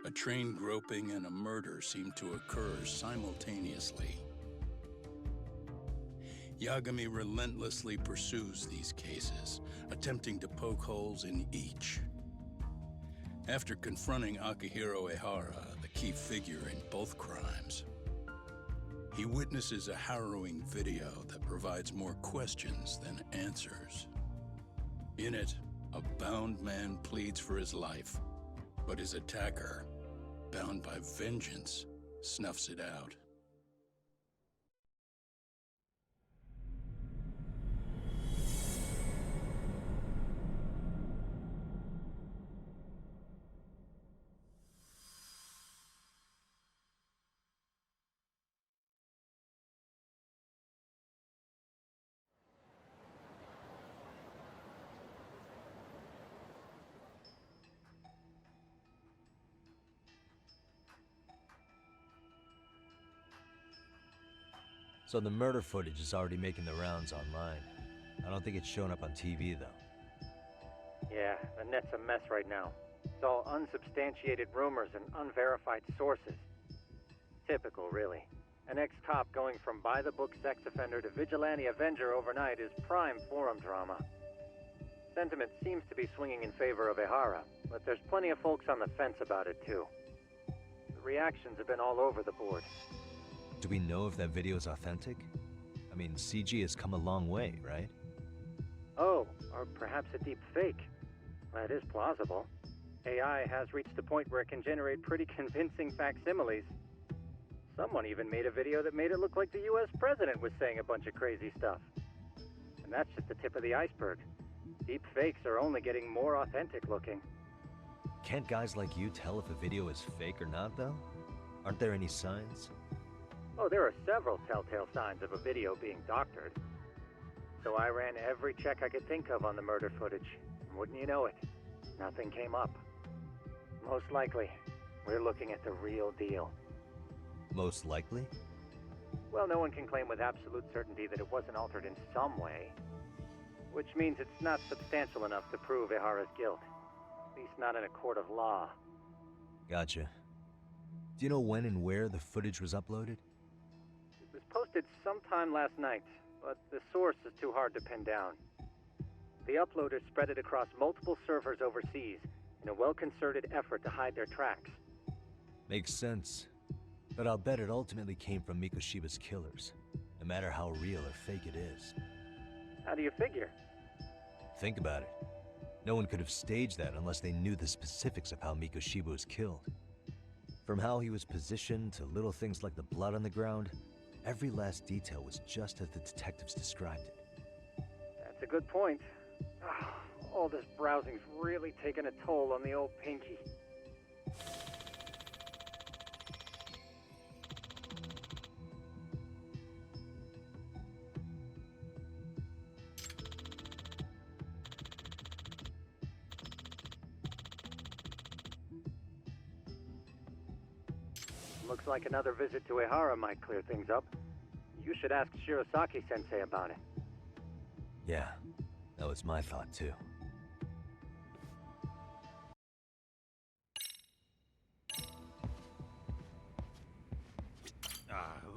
A train groping and a murder seem to occur simultaneously. Yagami relentlessly pursues these cases, attempting to poke holes in each. After confronting Akihiro Ehara, the key figure in both crimes, he witnesses a harrowing video that provides more questions than answers. In it, a bound man pleads for his life, but his attacker, bound by vengeance, snuffs it out. So the murder footage is already making the rounds online. I don't think it's showing up on TV, though. Yeah, the net's a mess right now. It's all unsubstantiated rumors and unverified sources. Typical, really. An ex-cop going from by-the-book sex offender to vigilante avenger overnight is prime forum drama. Sentiment seems to be swinging in favor of Ehara, but there's plenty of folks on the fence about it, too. The reactions have been all over the board. Do we know if that video is authentic? I mean, CG has come a long way, right? Oh, or perhaps a deep fake. That is plausible. AI has reached a point where it can generate pretty convincing facsimiles. Someone even made a video that made it look like the US president was saying a bunch of crazy stuff. And that's just the tip of the iceberg. Deep fakes are only getting more authentic looking. Can't guys like you tell if a video is fake or not, though? Aren't there any signs? Oh, there are several telltale signs of a video being doctored. So I ran every check I could think of on the murder footage. And wouldn't you know it, nothing came up. Most likely, we're looking at the real deal. Most likely? Well, no one can claim with absolute certainty that it wasn't altered in some way. Which means it's not substantial enough to prove Ehara's guilt. At least not in a court of law. Gotcha. Do you know when and where the footage was uploaded? It was posted sometime last night, but the source is too hard to pin down. The uploaders spread it across multiple servers overseas in a well-concerted effort to hide their tracks. Makes sense. But I'll bet it ultimately came from Mikoshiba's killers, no matter how real or fake it is. How do you figure? Think about it. No one could have staged that unless they knew the specifics of how Mikoshiba was killed. From how he was positioned to little things like the blood on the ground, every last detail was just as the detectives described it. That's a good point. All this browsing's really taken a toll on the old pinky. Looks like another visit to Ehara might clear things up. You should ask Shirosaki-sensei about it. Yeah, that was my thought too.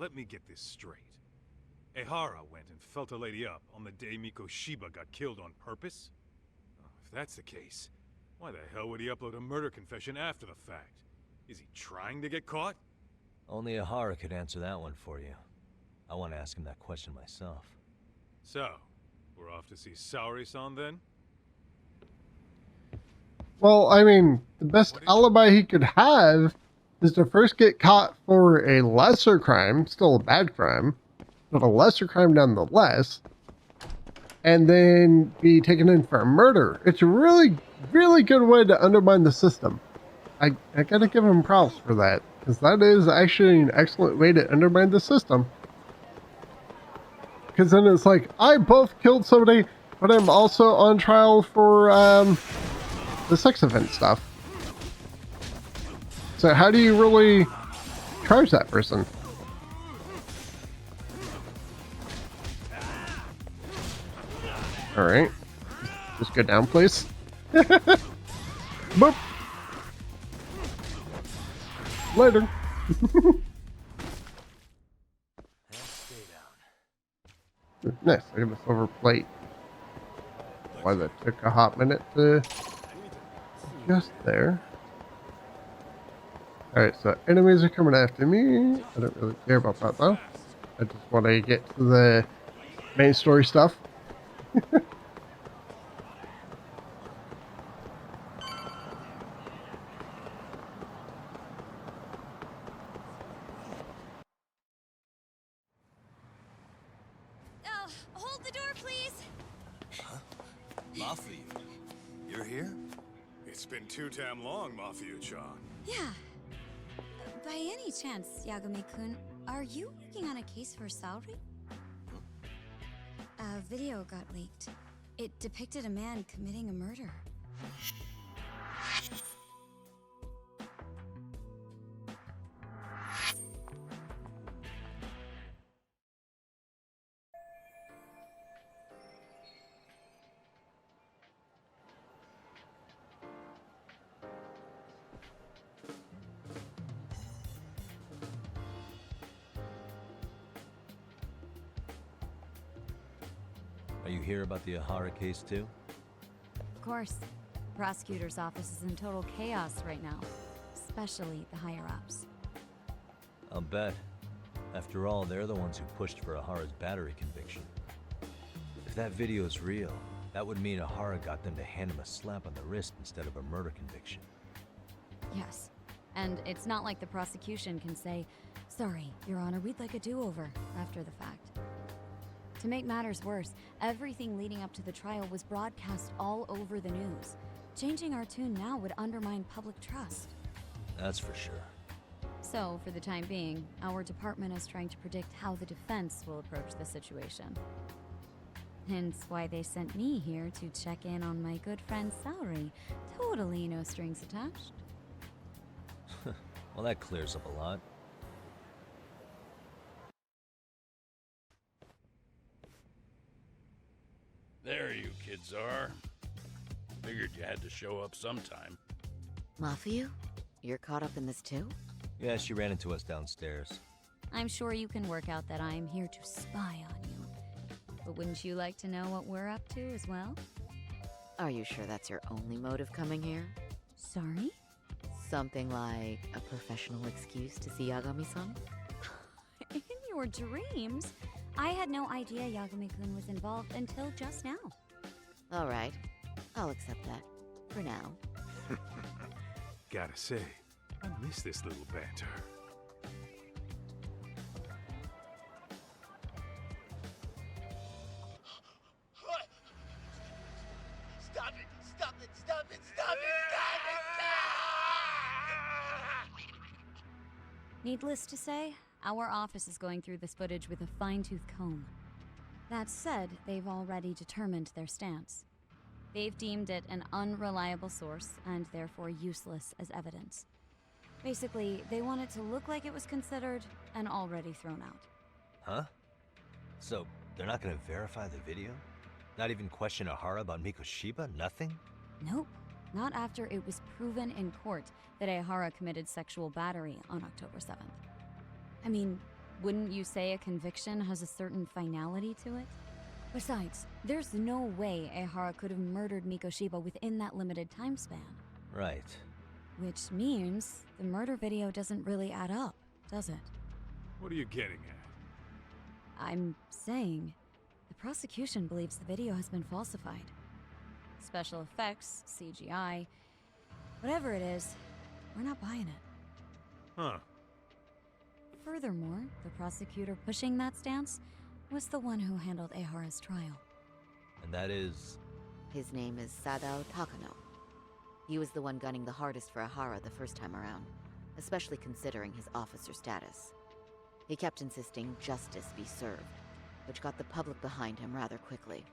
Let me get this straight. Ehara went and felt a lady up on the day Mikoshiba got killed on purpose? If that's the case, why the hell would he upload a murder confession after the fact? Is he trying to get caught? Only Ehara could answer that one for you. I want to ask him that question myself. So, we're off to see Saori-san then? Well, I mean, the best alibi he could have is to first get caught for a lesser crime, still a bad crime, but a lesser crime nonetheless, and then be taken in for a murder. It's a really, really good way to undermine the system. I gotta give him props for that, because that is actually an excellent way to undermine the system. Because then it's like, I both killed somebody, but I'm also on trial for the sex offense stuff. So how do you really charge that person? Alright. Just go down, please. Boop. Later. And stay down. Nice. I got a silver plate. Why that took a hot minute to adjust there. Alright, so enemies are coming after me. I don't really care about that though. I just want to get to the main story stuff. Hold the door, please. Mafia, you're here? It's been too damn long, Mafia-chan. Yeah. By any chance, Yagami-kun, are you working on a case for Saori? A video got leaked. It depicted a man committing a murder. Are you here about the Ahara case too? Of course. The prosecutor's office is in total chaos right now, especially the higher-ups. I'll bet. After all, they're the ones who pushed for Ahara's battery conviction. If that video is real, that would mean Ahara got them to hand him a slap on the wrist instead of a murder conviction. Yes. And it's not like the prosecution can say, "Sorry, Your Honor, we'd like a do-over," after the fact. To make matters worse, everything leading up to the trial was broadcast all over the news. Changing our tune now would undermine public trust. That's for sure. So, for the time being, our department is trying to predict how the defense will approach the situation. Hence why they sent me here to check in on my good friend Saori. Totally no strings attached. Well, that clears up a lot. There you kids are. Figured you had to show up sometime. Mafia? You're caught up in this too? Yeah, she ran into us downstairs. I'm sure you can work out that I'm here to spy on you. But wouldn't you like to know what we're up to as well? Are you sure that's your only motive coming here? Sorry? Something like a professional excuse to see Yagami-san? In your dreams? I had no idea Yagami-kun was involved until just now. Alright, I'll accept that. For now. Gotta say, I miss this little banter. Stop it! Stop it! Stop it! Stop it! Needless to say, our office is going through this footage with a fine-tooth comb. That said, they've already determined their stance. They've deemed it an unreliable source and therefore useless as evidence. Basically, they want it to look like it was considered and already thrown out. Huh? So, they're not gonna verify the video? Not even question Ahara about Mikoshiba? Nothing? Nope. Not after it was proven in court that Ahara committed sexual battery on October 7th. I mean, wouldn't you say a conviction has a certain finality to it? Besides, there's no way Ahara could have murdered Mikoshiba within that limited time span. Right. Which means the murder video doesn't really add up, does it? What are you getting at? I'm saying, the prosecution believes the video has been falsified. Special effects, CGI, whatever it is, we're not buying it. Huh. Furthermore, the prosecutor pushing that stance was the one who handled Ahara's trial. And that is... His name is Sadao Takano. He was the one gunning the hardest for Ahara the first time around, especially considering his officer status. He kept insisting justice be served, which got the public behind him rather quickly.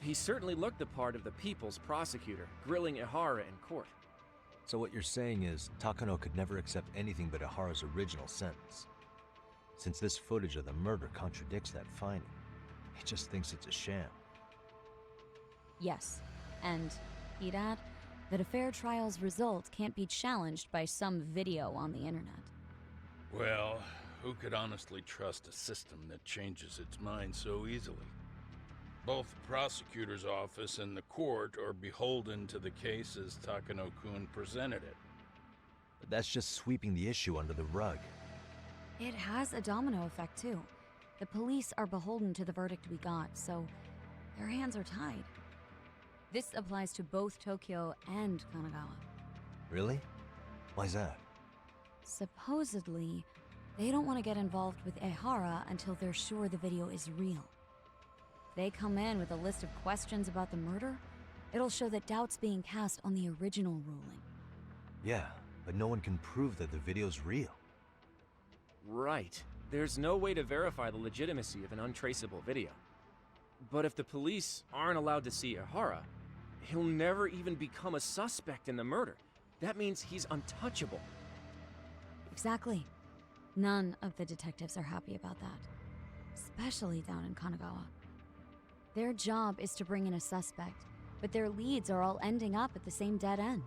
He certainly looked the part of the people's prosecutor, grilling Ahara in court. So what you're saying is, Takano could never accept anything but Ahara's original sentence. Since this footage of the murder contradicts that finding, he just thinks it's a sham. Yes, and he'd add, that a fair trial's result can't be challenged by some video on the internet. Well, who could honestly trust a system that changes its mind so easily? Both the prosecutor's office and the court are beholden to the case as Takano-kun presented it. But that's just sweeping the issue under the rug. It has a domino effect, too. The police are beholden to the verdict we got, so their hands are tied. This applies to both Tokyo and Kanagawa. Really? Why's that? Supposedly, they don't want to get involved with Ehara until they're sure the video is real. They come in with a list of questions about the murder, it'll show that doubt's being cast on the original ruling. Yeah, but no one can prove that the video's real. Right. There's no way to verify the legitimacy of an untraceable video. But if the police aren't allowed to see Ehara, he'll never even become a suspect in the murder. That means he's untouchable. Exactly. None of the detectives are happy about that. Especially down in Kanagawa. Their job is to bring in a suspect, but their leads are all ending up at the same dead end.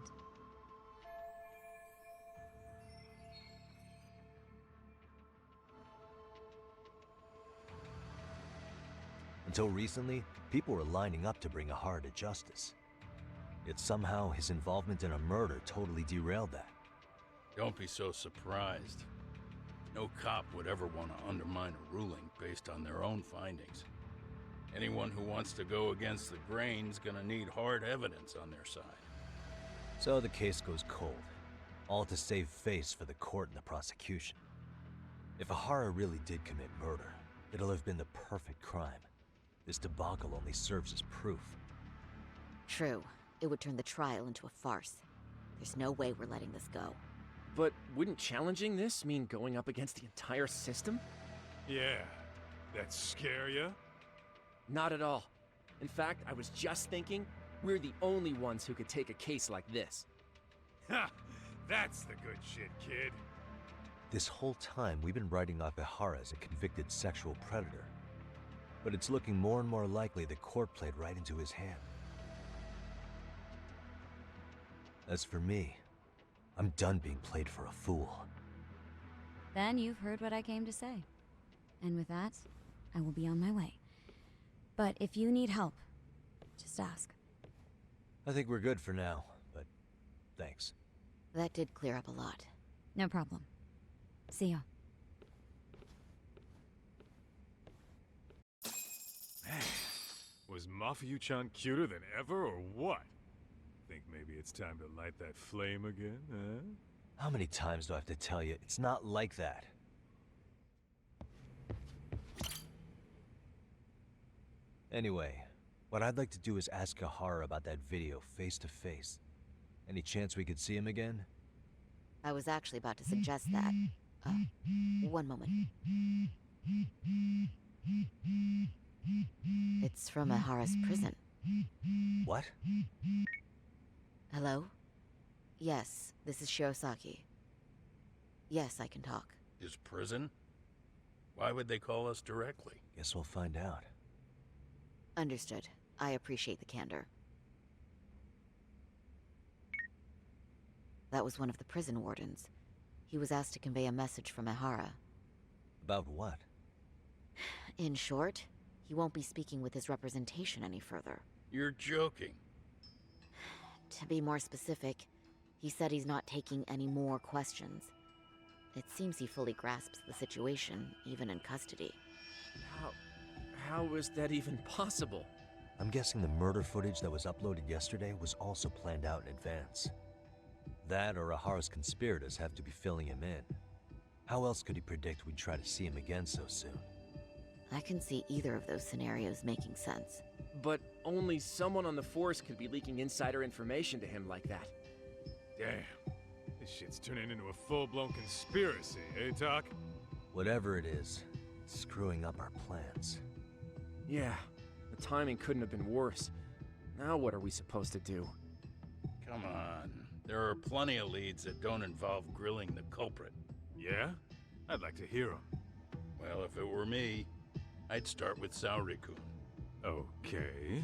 Until recently, people were lining up to bring Ehara to justice. Yet somehow his involvement in a murder totally derailed that. Don't be so surprised. No cop would ever want to undermine a ruling based on their own findings. Anyone who wants to go against the grain's gonna need hard evidence on their side. So the case goes cold, all to save face for the court and the prosecution. If Ehara really did commit murder, it'll have been the perfect crime. This debacle only serves as proof. True. It would turn the trial into a farce. There's no way we're letting this go. But wouldn't challenging this mean going up against the entire system? Yeah, that scare ya? Not at all. In fact, I was just thinking, we're the only ones who could take a case like this. Ha! That's the good shit, kid. This whole time, we've been writing off Ehara as a convicted sexual predator. But it's looking more and more likely the court played right into his hand. As for me, I'm done being played for a fool. Then you've heard what I came to say. And with that, I will be on my way. But if you need help, just ask. I think we're good for now, but thanks. That did clear up a lot. No problem. See ya. Was Mafuyu-chan cuter than ever, or what? Think maybe it's time to light that flame again, huh? How many times do I have to tell you, it's not like that? Anyway, what I'd like to do is ask Ehara about that video face to face. Any chance we could see him again? I was actually about to suggest that. One moment. It's from Ehara's prison. What? Hello? Yes, this is Shirosaki. Yes, I can talk. His prison? Why would they call us directly? Guess we'll find out. Understood. I appreciate the candor. That was one of the prison wardens. He was asked to convey a message from Ehara. About what? In short, he won't be speaking with his representation any further. You're joking. To be more specific, he said he's not taking any more questions. It seems he fully grasps the situation, even in custody. How is that even possible? I'm guessing the murder footage that was uploaded yesterday was also planned out in advance. That or Ehara's conspirators have to be filling him in. How else could he predict we'd try to see him again so soon? I can see either of those scenarios making sense. But only someone on the force could be leaking insider information to him like that. Damn. This shit's turning into a full-blown conspiracy, eh, Doc? Whatever it is, it's screwing up our plans. Yeah, the timing couldn't have been worse. Now what are we supposed to do? Come on. There are plenty of leads that don't involve grilling the culprit. Yeah? I'd like to hear them. Well, if it were me, I'd start with Saori-kun. Okay.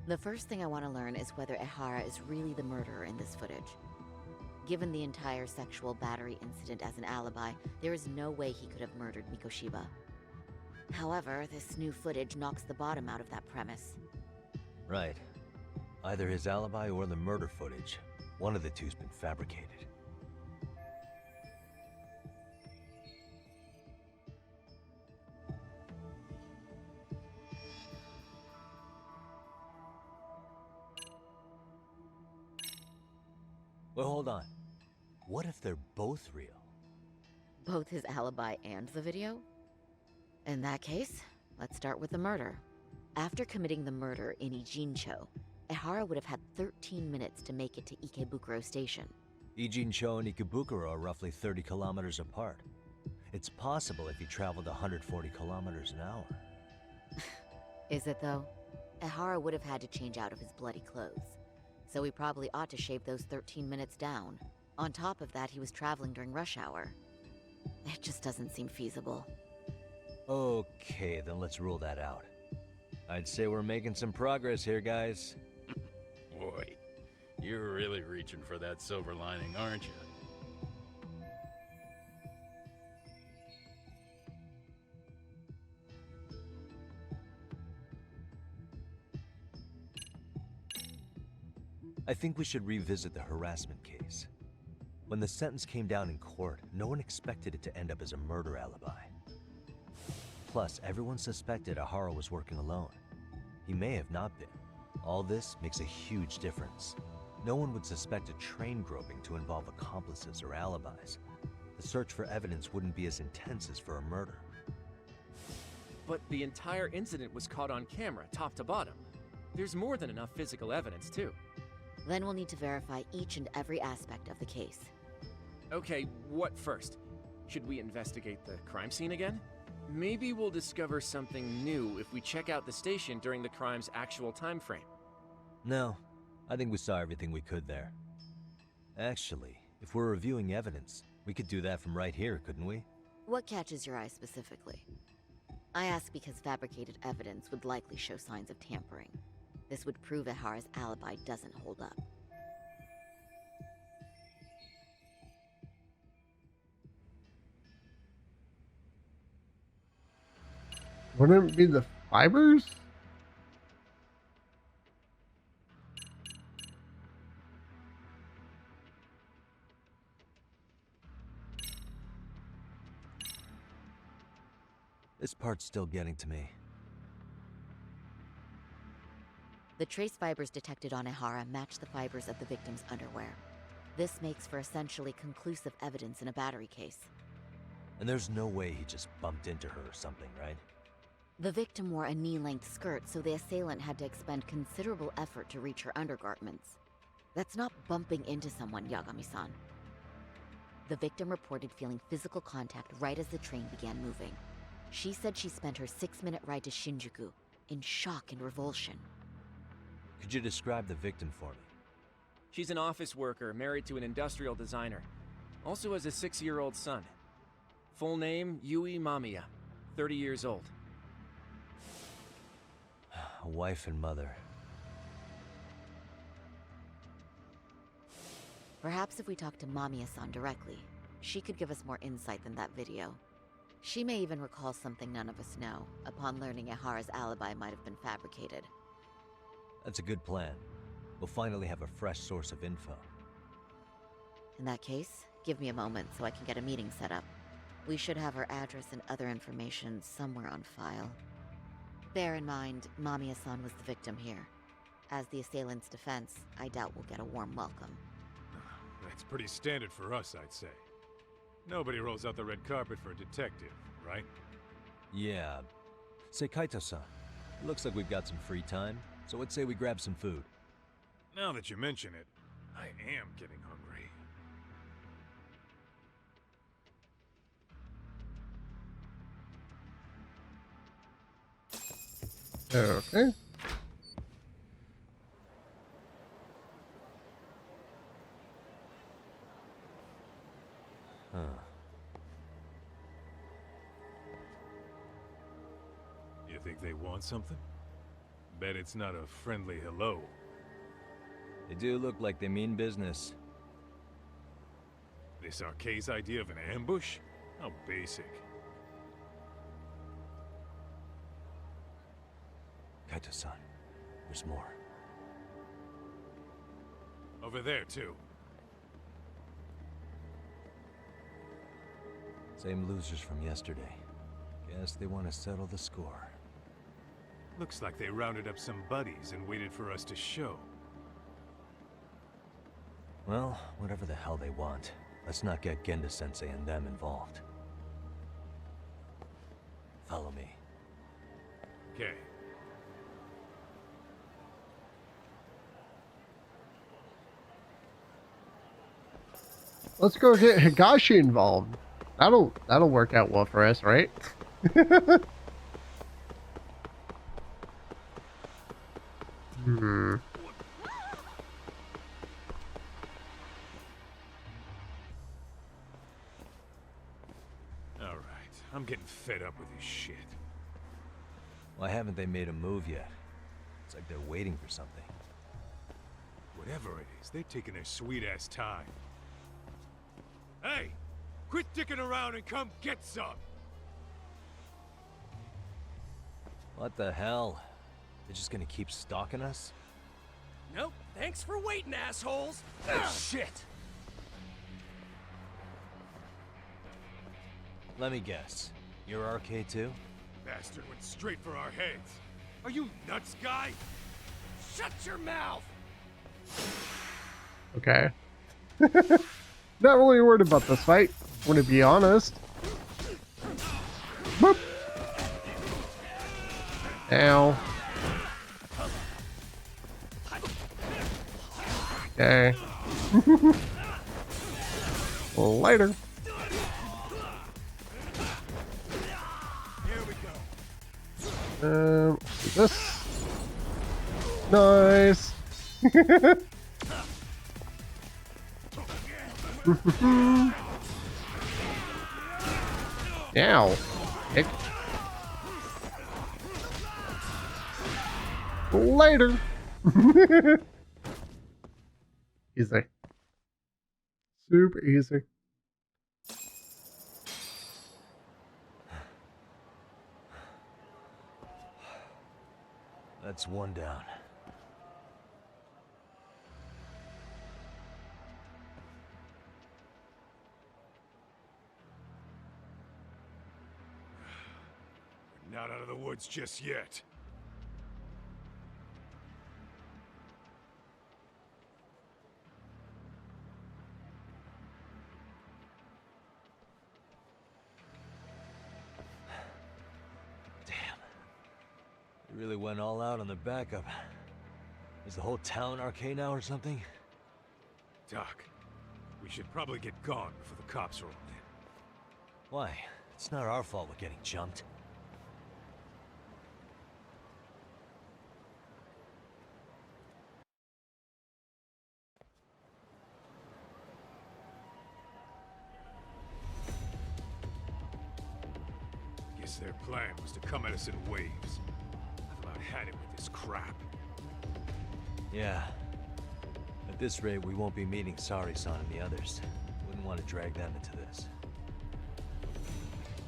The first thing I want to learn is whether Ehara is really the murderer in this footage. Given the entire sexual battery incident as an alibi, there is no way he could have murdered Mikoshiba. However, this new footage knocks the bottom out of that premise. Right. Either his alibi or the murder footage. One of the two's been fabricated. Well, hold on. What if they're both real? Both his alibi and the video? In that case, let's start with the murder. After committing the murder in Ijincho, Ehara would have had 13 minutes to make it to Ikebukuro Station. Ijincho and Ikebukuro are roughly 30 kilometers apart. It's possible if he traveled 140 kilometers an hour. Is it though? Ehara would have had to change out of his bloody clothes. So he probably ought to shave those 13 minutes down. On top of that, he was traveling during rush hour. It just doesn't seem feasible. Okay, then let's rule that out. I'd say we're making some progress here, guys. Boy, you're really reaching for that silver lining, aren't you? I think we should revisit the harassment case. When the sentence came down in court, no one expected it to end up as a murder alibi. Plus, everyone suspected Ehara was working alone. He may have not been. All this makes a huge difference. No one would suspect a train groping to involve accomplices or alibis. The search for evidence wouldn't be as intense as for a murder. But the entire incident was caught on camera, top to bottom. There's more than enough physical evidence, too. Then we'll need to verify each and every aspect of the case. Okay, what first? Should we investigate the crime scene again? Maybe we'll discover something new if we check out the station during the crime's actual time frame. No, I think we saw everything we could there. Actually, if we're reviewing evidence, we could do that from right here, couldn't we? What catches your eye specifically? I ask because fabricated evidence would likely show signs of tampering. This would prove Ehara's alibi doesn't hold up. Wouldn't it be the fibers? This part's still getting to me. The trace fibers detected on Ehara match the fibers of the victim's underwear. This makes for essentially conclusive evidence in a battery case. And there's no way he just bumped into her or something, right? The victim wore a knee-length skirt, so the assailant had to expend considerable effort to reach her undergarments. That's not bumping into someone, Yagami-san. The victim reported feeling physical contact right as the train began moving. She said she spent her 6-minute ride to Shinjuku in shock and revulsion. Could you describe the victim for me? She's an office worker married to an industrial designer. Also has a 6-year-old son. Full name, Yui Mamiya, 30 years old. A wife and mother. Perhaps if we talk to Mamiya-san directly, she could give us more insight than that video. She may even recall something none of us know, upon learning Ehara's alibi might have been fabricated. That's a good plan. We'll finally have a fresh source of info. In that case, give me a moment so I can get a meeting set up. We should have her address and other information somewhere on file. Bear in mind, Mamiya-san was the victim here. As the assailant's defense, I doubt we'll get a warm welcome. That's pretty standard for us, I'd say. Nobody rolls out the red carpet for a detective, right? Yeah. Say, Kaito-san, looks like we've got some free time, so let's say we grab some food. Now that you mention it, I am getting hungry. Okay. Huh. You think they want something? Bet it's not a friendly hello. They do look like they mean business. This Arcade's idea of an ambush? How basic. Kaito-san, there's more. Over there, too. Same losers from yesterday. Guess they want to settle the score. Looks like they rounded up some buddies and waited for us to show. Well, whatever the hell they want, let's not get Genda-sensei and them involved. Follow me. Okay. Let's go get Higashi involved. That'll work out well for us, right? Alright, I'm getting fed up with this shit. Why haven't they made a move yet? It's like they're waiting for something. Whatever it is, they're taking their sweet-ass time. Hey! Quit dicking around and come get some! What the hell? They're just gonna keep stalking us? Nope. Thanks for waiting, assholes. Shit! Let me guess. You're RK too? Bastard went straight for our heads. Are you nuts, guy? Shut your mouth. Okay. Not really worried about this fight, to be honest. Boop. Ow. Okay. Later. Here we go. This. Nice. Ow. Kick. Later. Easy. Super easy. That's one down. We're not out of the woods just yet. They really went all out on the backup. Is the whole town RK now or something? Doc, we should probably get gone before the cops roll in. Why? It's not our fault we're getting jumped. Guess their plan was to come at us in waves. I've about had it with this crap. Yeah. At this rate, we won't be meeting Sari-san and the others. Wouldn't want to drag them into this.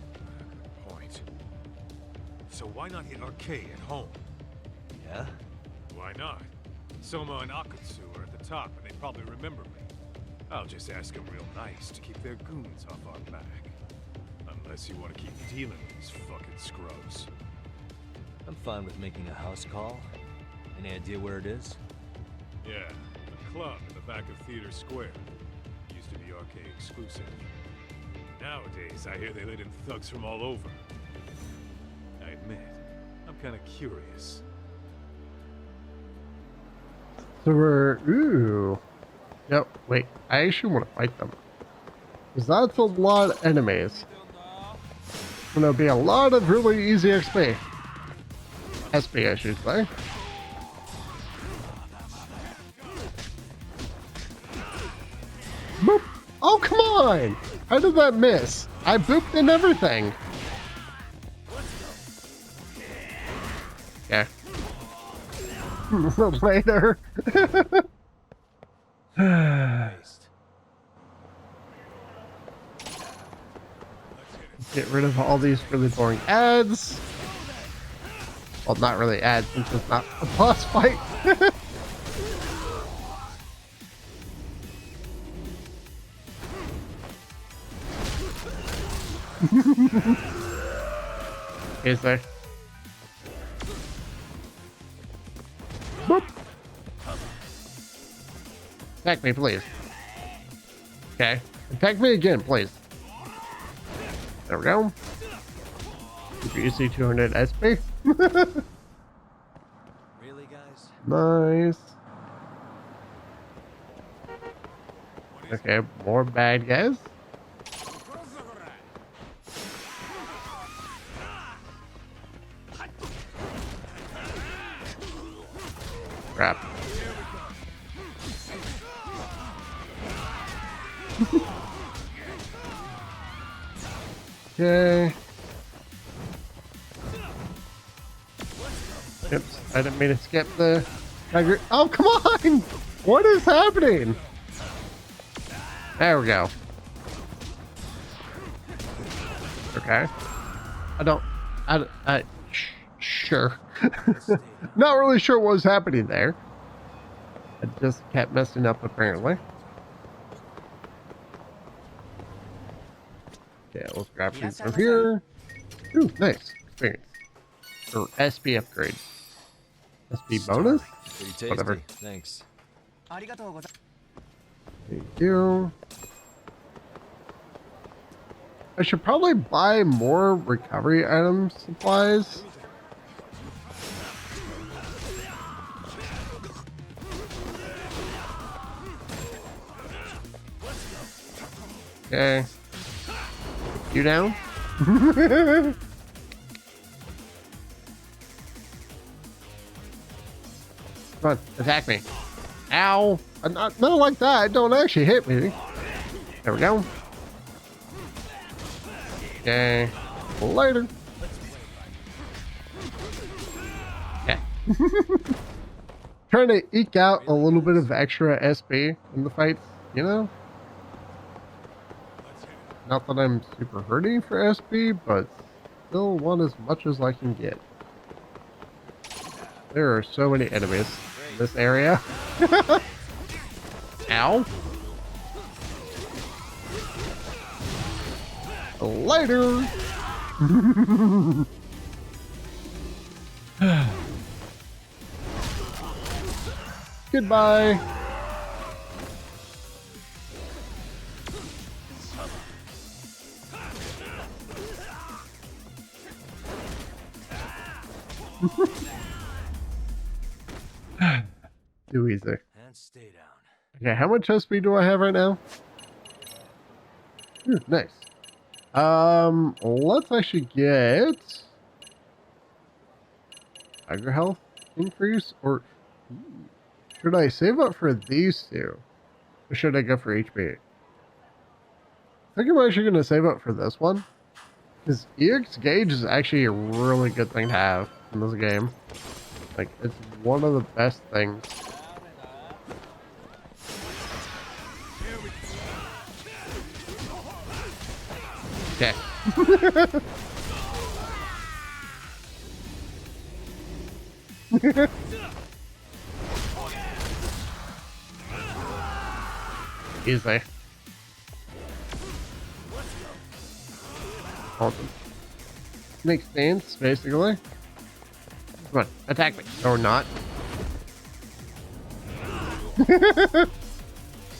Good point. So why not hit Arcade at home? Yeah? Why not? Soma and Akutsu are at the top, and they probably remember me. I'll just ask them real nice to keep their goons off our back. Unless you want to keep dealing with these fucking scrubs. I'm fine with making a house call. Any idea where it is? Yeah, a club in the back of Theater Square. Used to be arcade exclusive. Nowadays, I hear they let in thugs from all over. I admit, I'm kind of curious. So we're... Ooh. Yep, wait. I actually want to fight them. Because that's a lot of enemies. And there'll be a lot of really easy XP. SP, I should say. Boop. Oh, come on! How did that miss? I booped and everything. Okay. Later. Waste. Get rid of all these really boring ads. Well, not really ads since it's not a boss fight. Is there? Boop. Attack me, please. Okay. Attack me again, please. There we go. Easy 200 SP. Really, guys? Nice. Okay, more bad guys. Crap. Okay. Oops, I didn't mean to skip the tiger. Oh, come on! What is happening? There we go. Okay. Sure. Not really sure what was happening there. I just kept messing up apparently. Okay, let's grab these from here. Ooh, nice. Experience. Or SP upgrade. SP bonus? Pretty tasty. Whatever. Thanks. Thank you. I should probably buy more recovery item supplies. Okay. You down? Come on, attack me. Ow! Not like that. Don't actually hit me. There we go. Okay. Later. Okay. Trying to eke out a little bit of extra SP in the fights, you know? Not that I'm super hurting for SP, but still want as much as I can get. There are so many enemies in this area. Ow. Later. Goodbye. Too easy. And stay down. Okay, how much SP do I have right now? Ooh, nice. Let's actually get tiger health increase, or should I save up for these two? Or should I go for HP? I think I'm actually going to save up for this one. Because EX gauge is actually a really good thing to have in this game. Like, it's one of the best things. Okay. Easy. Awesome. Makes sense, basically. Come on, attack me. Or not.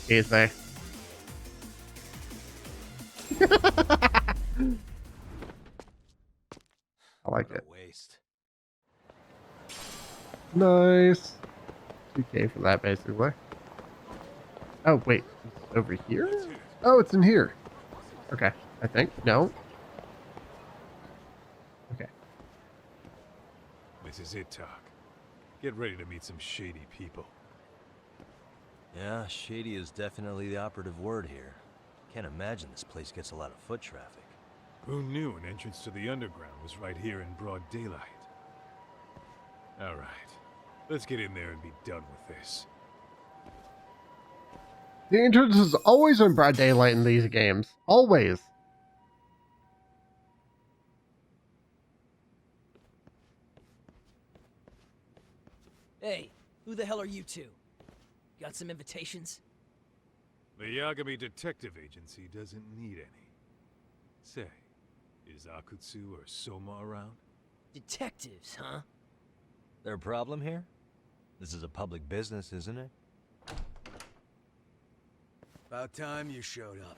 Easy. I like it. Waste. Nice. 2K for that, basically. Oh, wait. It's over here? Oh, it's in here. Okay. I think. No. Okay. This is it, Talk. Get ready to meet some shady people. Yeah, shady is definitely the operative word here. Can't imagine this place gets a lot of foot traffic. Who knew an entrance to the underground was right here in broad daylight? All right. Let's get in there and be done with this. The entrance is always in broad daylight in these games. Always. Hey, who the hell are you two? Got some invitations? The Yagami Detective Agency doesn't need any. Say, is Akutsu or Soma around? Detectives, huh? There a problem here? This is a public business, isn't it? About time you showed up.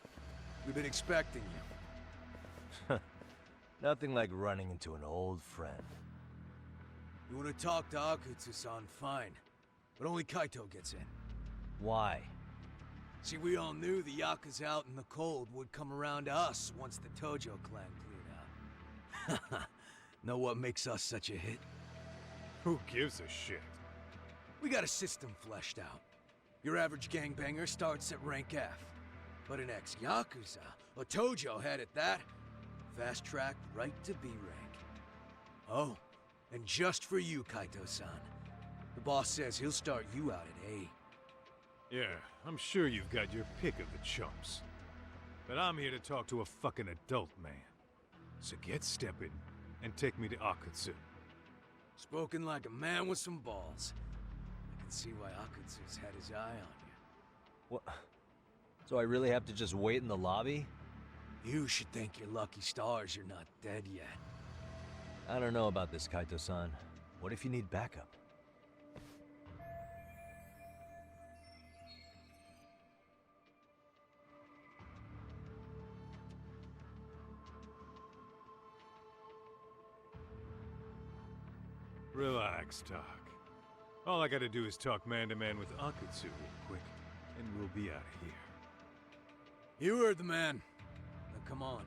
We've been expecting you. Nothing like running into an old friend. You want to talk to Akutsu-san, fine. But only Kaito gets in. Why? See, we all knew the Yakuza out in the cold would come around to us once the Tojo clan cleared out. Know what makes us such a hit? Who gives a shit? We got a system fleshed out. Your average gangbanger starts at rank F. But an ex-Yakuza, a Tojo head at that, fast-tracked right to B rank. Oh, and just for you, Kaito-san. The boss says he'll start you out at A. Yeah, I'm sure you've got your pick of the chumps. But I'm here to talk to a fucking adult man. So get stepping and take me to Akutsu. Spoken like a man with some balls. I can see why Akutsu's had his eye on you. What? So I really have to just wait in the lobby? You should thank your lucky stars you're not dead yet. I don't know about this, Kaito-san. What if you need backup? Relax, Doc. All I gotta do is talk man-to-man with Akutsu real quick, and we'll be out of here. You heard the man. Now come on.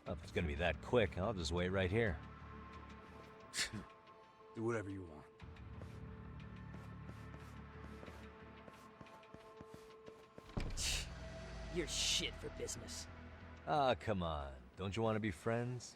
Well, if it's gonna be that quick, I'll just wait right here. Do whatever you want. You're shit for business. Ah, come on. Don't you want to be friends?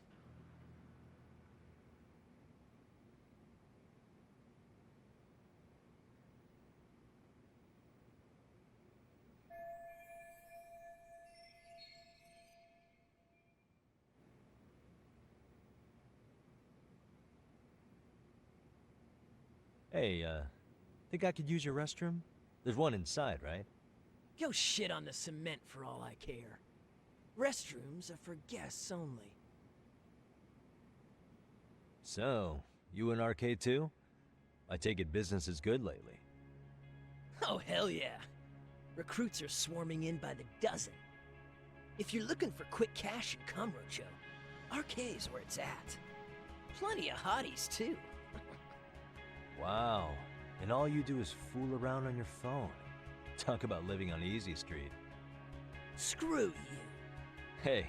Hey, think I could use your restroom? There's one inside, right? Go shit on the cement for all I care. Restrooms are for guests only. So, you in arcade too? I take it business is good lately. Oh, hell yeah. Recruits are swarming in by the dozen. If you're looking for quick cash in Kamurocho, arcade's where it's at. Plenty of hotties, too. Wow. And all you do is fool around on your phone. Talk about living on Easy Street. Screw you. Hey,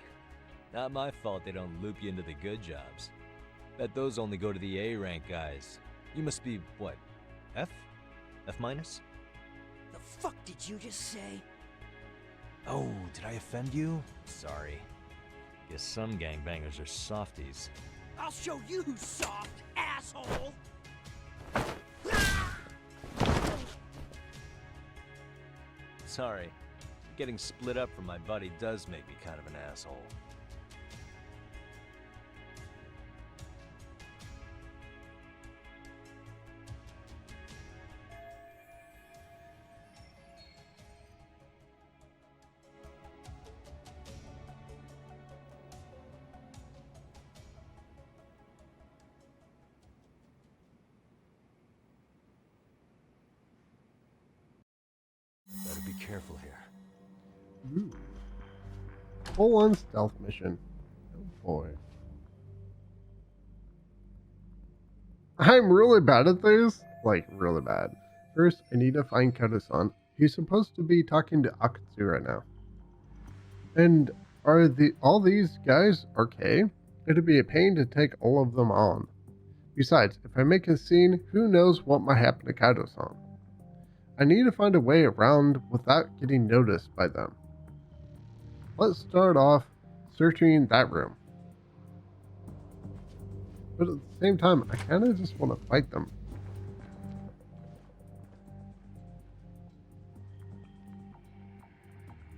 not my fault they don't loop you into the good jobs. Bet those only go to the A-rank guys. You must be, what, F? F minus? The fuck did you just say? Oh, did I offend you? Sorry. Guess some gangbangers are softies. I'll show you who's soft, asshole! Sorry. Getting split up from my buddy does make me kind of an asshole. Better be careful here. Ooh. Full-on stealth mission. Oh boy. I'm really bad at this. Like, really bad. First, I need to find Kato-san. He's supposed to be talking to Akutsu right now. And are all these guys okay? It'd be a pain to take all of them on. Besides, if I make a scene, who knows what might happen to Kato-san. I need to find a way around without getting noticed by them. Let's start off searching that room. But at the same time, I kind of just want to fight them.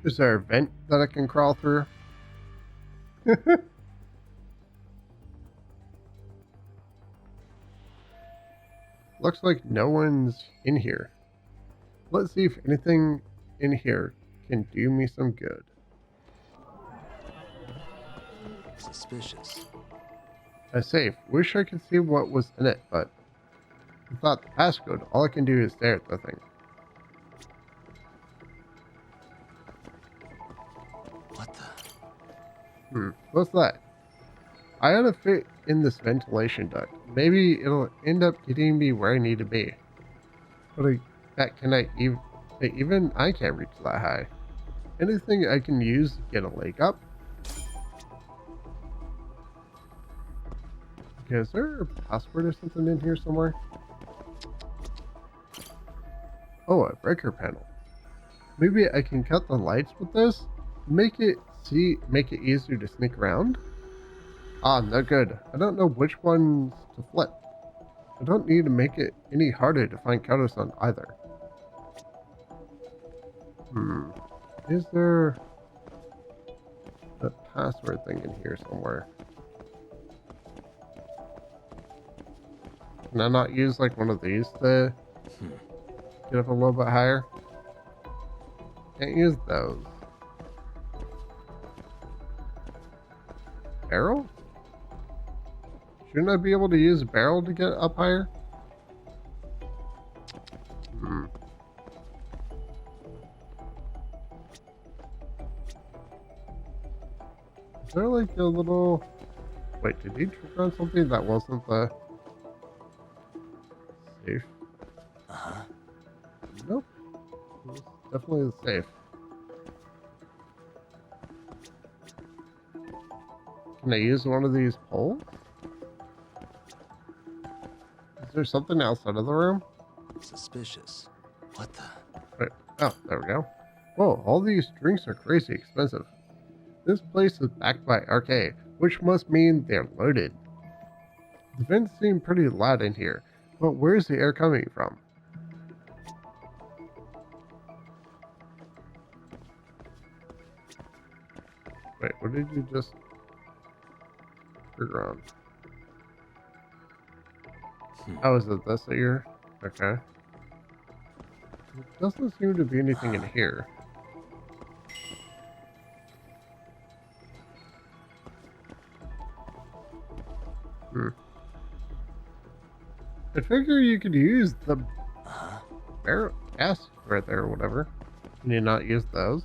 Is there a vent that I can crawl through? Looks like no one's in here. Let's see if anything in here can do me some good. Suspicious. A safe. Wish I could see what was in it, but without the passcode, all I can do is stare at the thing. What the? What's that? I ought to fit in this ventilation duct. Maybe it'll end up getting me where I need to be. But even I can't reach that high. Anything I can use to get a leg up? Okay, is there a password or something in here somewhere? Oh, a breaker panel. Maybe I can cut the lights with this? Make it easier to sneak around? Ah, no good. I don't know which ones to flip. I don't need to make it any harder to find Koto's on either. Is there a password thing in here somewhere? Can I not use like one of these to get up a little bit higher? Can't use those. Barrel? Shouldn't I be able to use a barrel to get up higher? Is there like a little... Wait, did he trigger on something that wasn't the... safe? Nope. It was definitely the safe. Can I use one of these poles? Is there something outside of the room? Suspicious. What the? Wait. Oh, there we go. Whoa, all these drinks are crazy expensive. This place is backed by Arcade, which must mean they're loaded. The vents seem pretty loud in here, but where's the air coming from? Wait, what did you just trigger on? Oh, is it this that you're... Okay. There doesn't seem to be anything in here. I figure you could use the barrel gas right there or whatever. Can you not use those?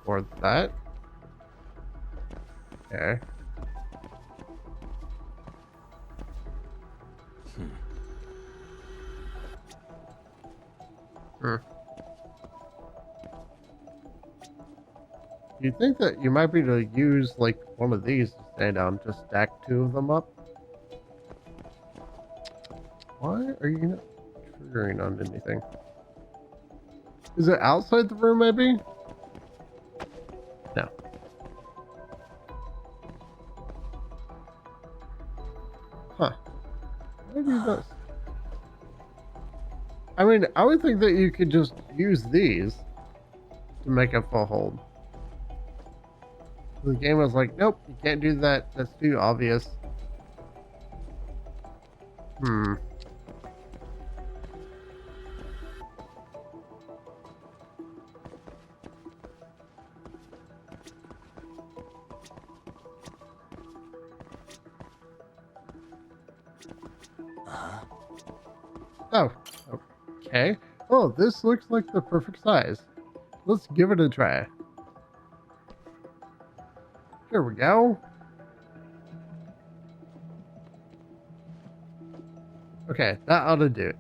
Or that? Okay. You think that you might be able to use like one of these to stand down, just stack two of them up? Why are you not triggering on anything? Is it outside the room maybe? No. Huh. Why do you not? I mean, I would think that you could just use these to make a full hold. The game was like, nope, you can't do that. That's too obvious. Oh, okay. Oh, this looks like the perfect size. Let's give it a try. There we go. Okay, that ought to do it.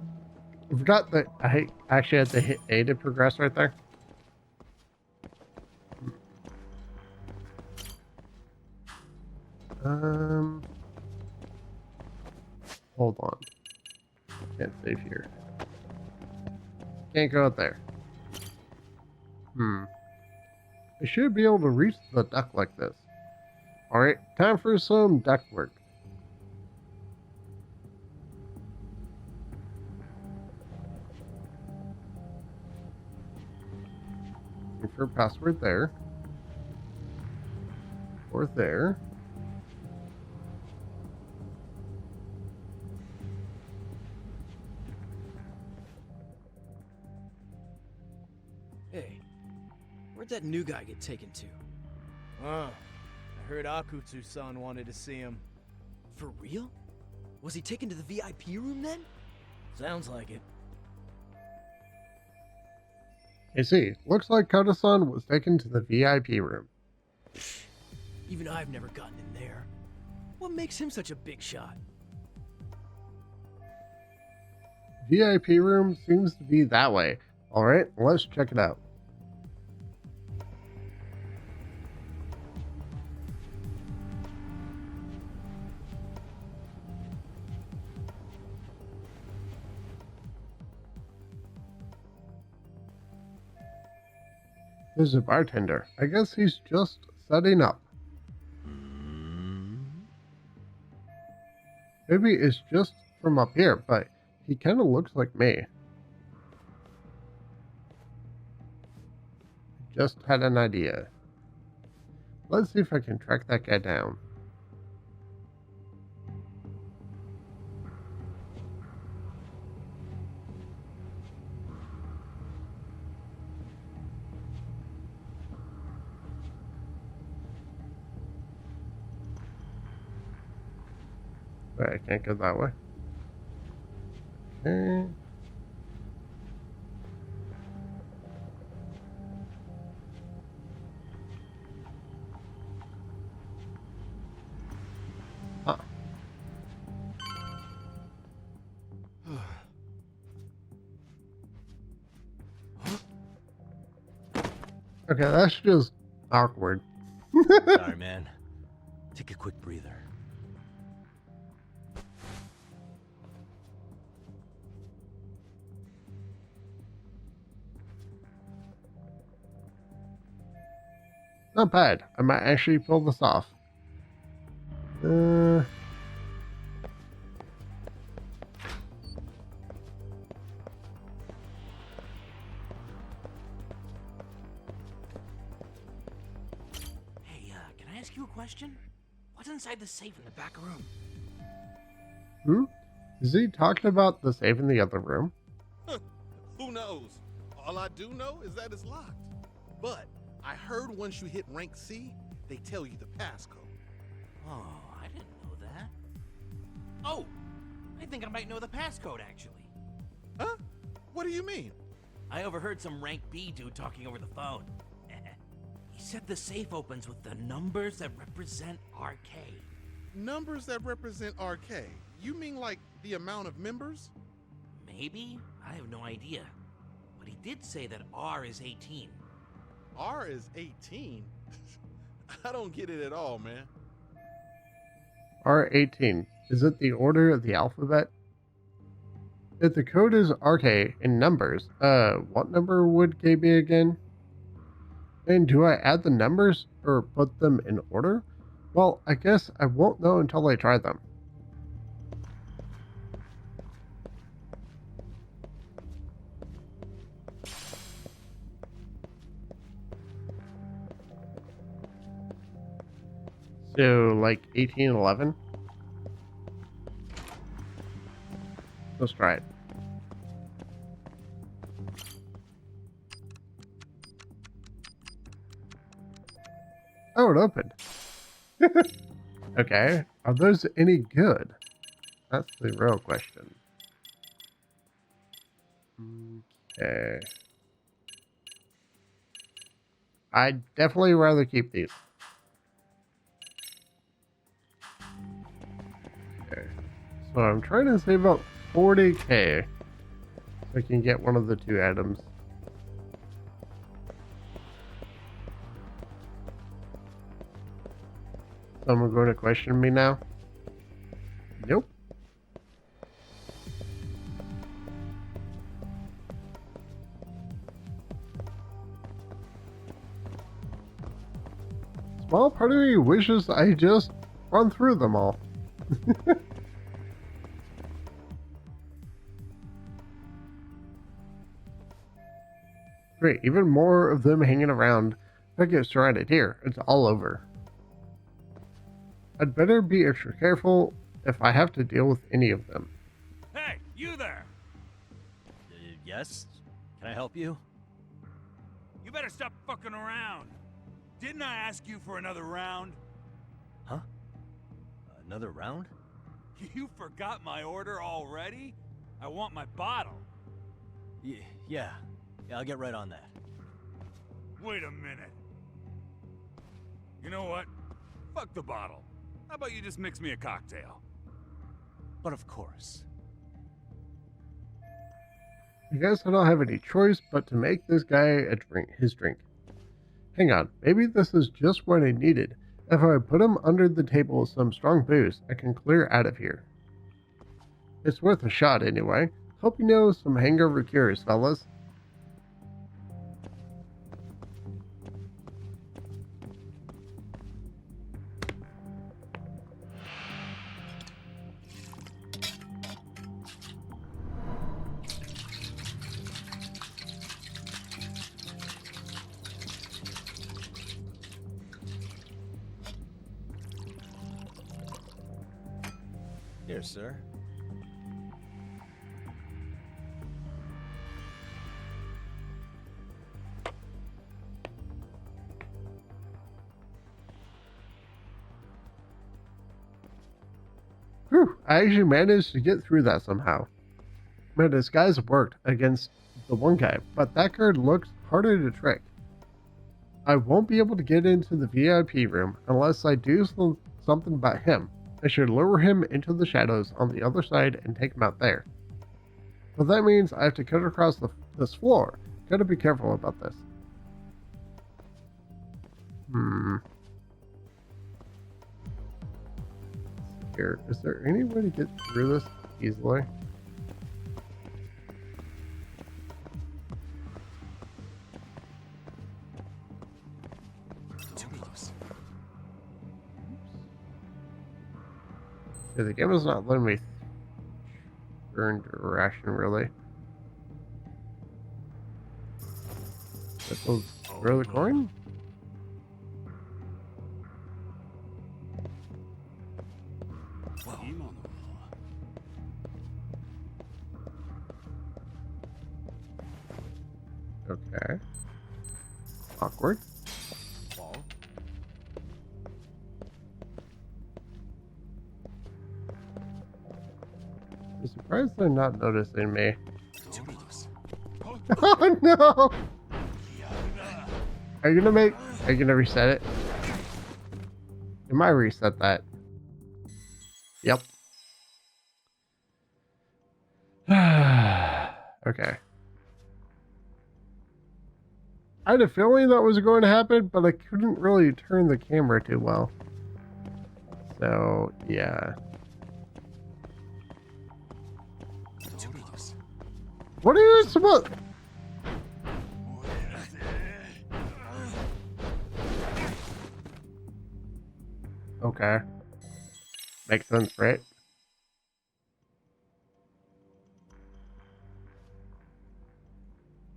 I forgot that I actually had to hit A to progress right there. Hold on. Can't save here. Can't go out there. I should be able to reach the duct like this. Alright, time for some ductwork. For password there. Or there. Hey, where'd that new guy get taken to? I heard Akutsu-san wanted to see him. For real? Was he taken to the VIP room then? Sounds like it. I see. Looks like Kato-san was taken to the VIP room. Even I've never gotten in there. What makes him such a big shot? VIP room seems to be that way. Alright, let's check it out. There's a bartender. I guess he's just setting up. Maybe it's just from up here, but he kind of looks like me. Just had an idea. Let's see if I can track that guy down. Wait, I can't go that way. Okay. Huh. Okay, that's just awkward. Sorry, man. Take a quick breather. Not bad. I might actually pull this off. Hey, can I ask you a question? What's inside the safe in the back room? Is he talking about the safe in the other room? Who knows? All I do know is that it's locked. But I heard once you hit rank C, they tell you the passcode. Oh, I didn't know that. Oh, I think I might know the passcode, actually. Huh? What do you mean? I overheard some rank B dude talking over the phone. He said the safe opens with the numbers that represent RK. Numbers that represent RK? You mean like the amount of members? Maybe? I have no idea. But he did say that R is 18. R is 18? I don't get it at all, man. R18. Is it the order of the alphabet? If the code is RK in numbers, what number would K be again? And do I add the numbers or put them in order? Well, I guess I won't know until I try them. So, like 1811? Let's try it. Oh, it opened. Okay, are those any good? That's the real question. Okay. I'd definitely rather keep these. Okay. So I'm trying to save up 40k so I can get one of the two items. Someone going to question me now? Nope. Small part of me wishes I just run through them all. Great, even more of them hanging around. If I get surrounded here, it's all over. I'd better be extra careful if I have to deal with any of them. Hey, you there! Yes? Can I help you? You better stop fucking around. Didn't I ask you for another round? Huh? Another round? You forgot my order already? I want my bottle. Yeah, I'll get right on that. Wait a minute. You know what? Fuck the bottle. How about you just mix me a cocktail? But of course. I guess I don't have any choice but to make this guy his drink. Hang on, maybe this is just what I needed. If I put him under the table with some strong booze, I can clear out of here. It's worth a shot anyway. Hope you know some hangover cures, fellas. Here, sir. Whew, I actually managed to get through that somehow. My disguise worked against the one guy, but that guard looks harder to trick. I won't be able to get into the VIP room unless I do something about him. I should lure him into the shadows on the other side and take him out there. But that means I have to cut across this floor. Gotta be careful about this. Here, is there any way to get through this easily? Yeah, the game is not letting me turn direction, really. This will throw the coin? Okay. Awkward. I'm surprised they're not noticing me. Oh no! Are you gonna reset it? You might reset that. Yep. Okay. I had a feeling that was going to happen, but I couldn't really turn the camera too well. So, yeah. What are you supposed? Okay. Makes sense, right?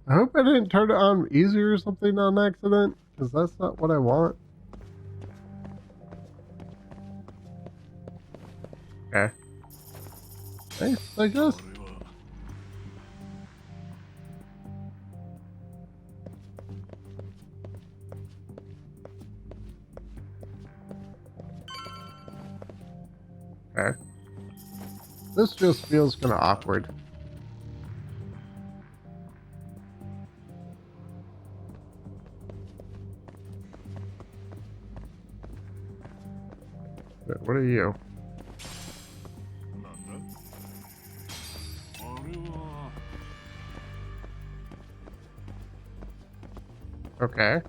I hope I didn't turn it on easy or something on accident, because that's not what I want. Okay. Thanks, I guess. Okay. This just feels kind of awkward. What are you? Okay.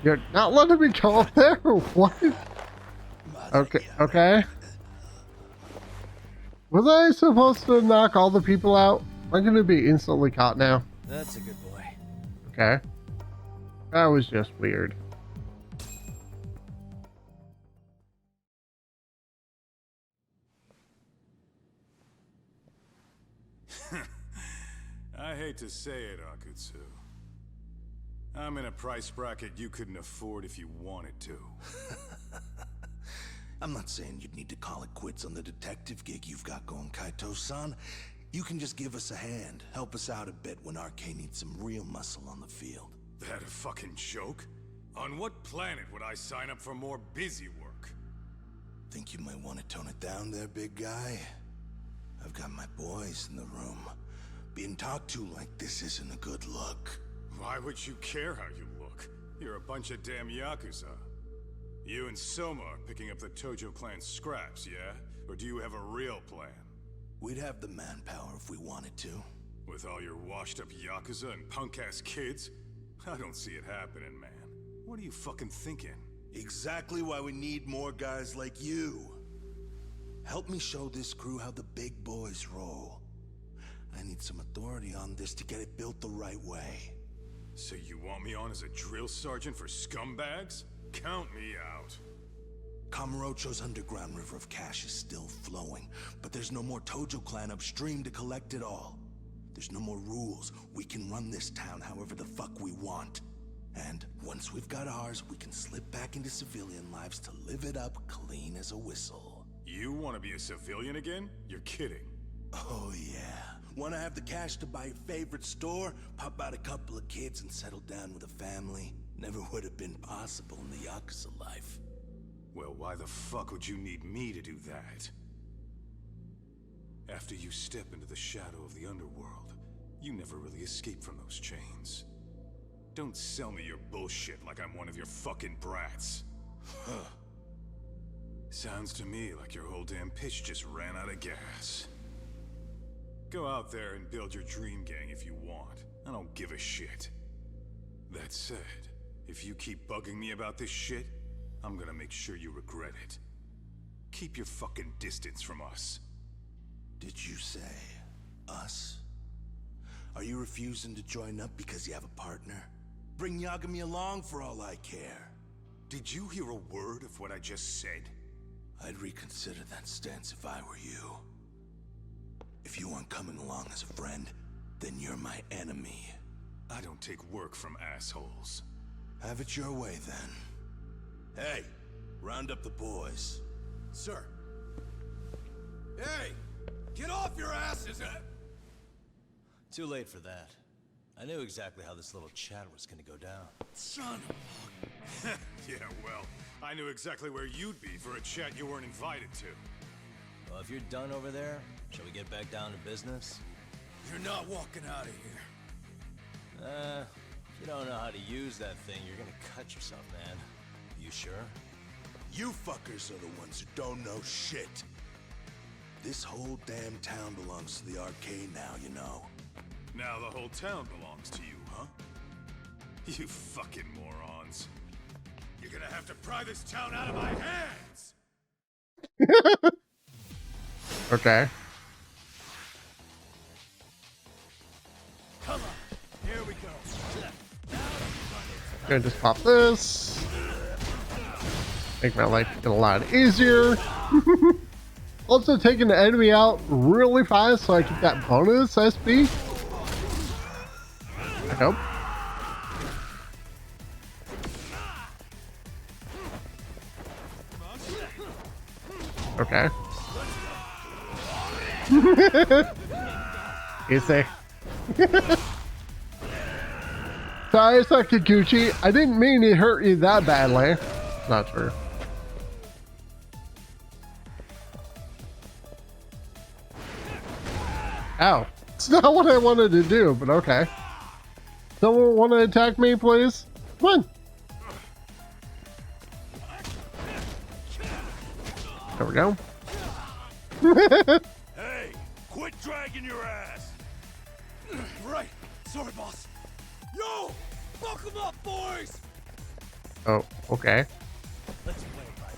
You're not letting me go up there? What? Okay, okay. Was I supposed to knock all the people out? I'm gonna be instantly caught now. That's a good boy. Okay. That was just weird. hate to say it, Akutsu. I'm in a price bracket you couldn't afford if you wanted to. I'm not saying you'd need to call it quits on the detective gig you've got going, Kaito-san. You can just give us a hand, help us out a bit when RK needs some real muscle on the field. That a fucking joke? On what planet would I sign up for more busy work? Think you might want to tone it down there, big guy? I've got my boys in the room. Being talked to like this isn't a good look. Why would you care how you look? You're a bunch of damn Yakuza. You and Soma are picking up the Tojo clan scraps, yeah? Or do you have a real plan? We'd have the manpower if we wanted to. With all your washed-up Yakuza and punk-ass kids? I don't see it happening, man. What are you fucking thinking? Exactly why we need more guys like you. Help me show this crew how the big boys roll. I need some authority on this to get it built the right way. So you want me on as a drill sergeant for scumbags? Count me out. Kamurocho's underground river of cash is still flowing, but there's no more Tojo clan upstream to collect it all. There's no more rules. We can run this town however the fuck we want. And once we've got ours, we can slip back into civilian lives to live it up clean as a whistle. You want to be a civilian again? You're kidding. Oh yeah. Want to have the cash to buy your favorite store, pop out a couple of kids and settle down with a family? Never would have been possible in the Yakuza life. Well, why the fuck would you need me to do that? After you step into the shadow of the underworld, you never really escape from those chains. Don't sell me your bullshit like I'm one of your fucking brats. Huh. Sounds to me like your whole damn pitch just ran out of gas. Go out there and build your dream gang if you want. I don't give a shit. That said, if you keep bugging me about this shit, I'm gonna make sure you regret it. Keep your fucking distance from us. Did you say us? Are you refusing to join up because you have a partner? Bring Yagami along for all I care. Did you hear a word of what I just said? I'd reconsider that stance if I were you. If you aren't coming along as a friend, then you're my enemy. I don't take work from assholes. Have it your way, then. Hey, round up the boys. Sir. Hey! Get off your asses! Too late for that. I knew exactly how this little chat was gonna go down. Son of a... Yeah, well, I knew exactly where you'd be for a chat you weren't invited to. Well, if you're done over there, shall we get back down to business? You're not walking out of here. If you don't know how to use that thing, you're gonna cut yourself, man. You sure? You fuckers are the ones who don't know shit. This whole damn town belongs to the arcade now, you know. Now the whole town belongs to you, huh? You fucking morons. You're gonna have to pry this town out of my hands! Okay. Come on, here we go. Gonna just pop this. Make my life a lot easier. Also taking the enemy out really fast so I get that bonus SB. I hope. Okay. Easy. Sorry, Sakaguchi. I didn't mean to hurt you that badly. Not true. Ow. It's not what I wanted to do, but okay. Someone want to attack me, please? Come on. There we go. Hey, quit dragging your ass! Right. Sorry, boss. Yo! Fuck them up, boys! Oh, okay. Let's play by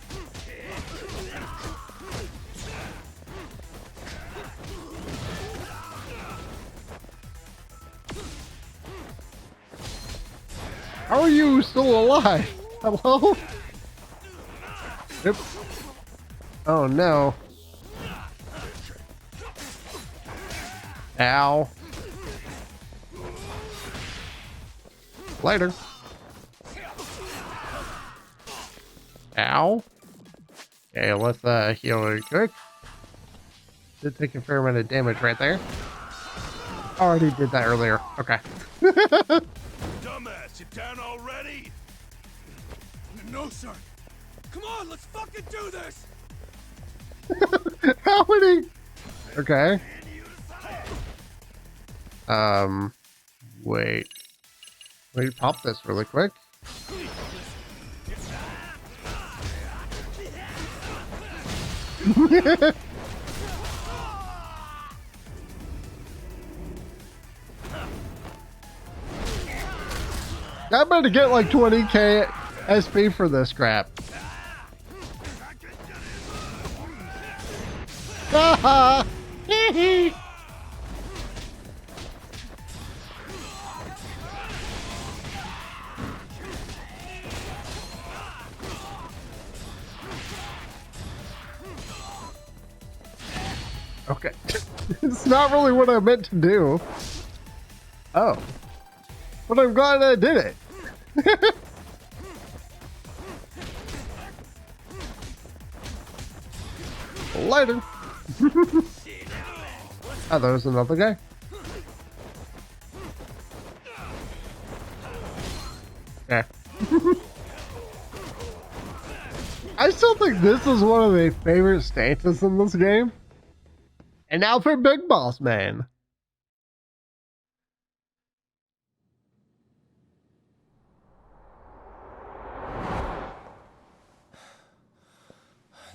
How are you still alive? Hello? Yep. Oh no. Later. Ow. Okay, let's heal really quick. Did take a fair amount of damage right there. Already did that earlier. Okay. Dumbass, you down already? No, sir. Come on, let's fucking do this. How many? Okay. Wait. Let me pop this really quick. I better get like 20k SP for this crap. Haha! Okay. It's not really what I meant to do. Oh. But I'm glad I did it. Later. Oh, there's another guy. Yeah. I still think this is one of my favorite stances in this game. And now for Big Boss Man.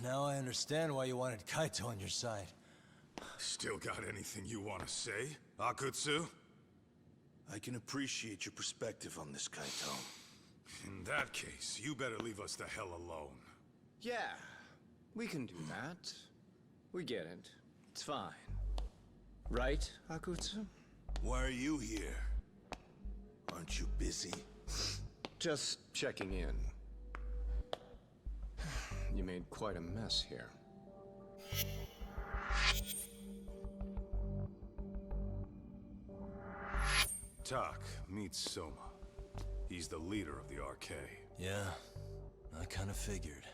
Now I understand why you wanted Kaito on your side. Still got anything you want to say, Akutsu? I can appreciate your perspective on this, Kaito. In that case, you better leave us the hell alone. Yeah, we can do that. We get it. It's fine. Right, Akutsu? Why are you here? Aren't you busy? Just checking in. You made quite a mess here. Tak, meet Soma. He's the leader of the RK. Yeah, I kind of figured.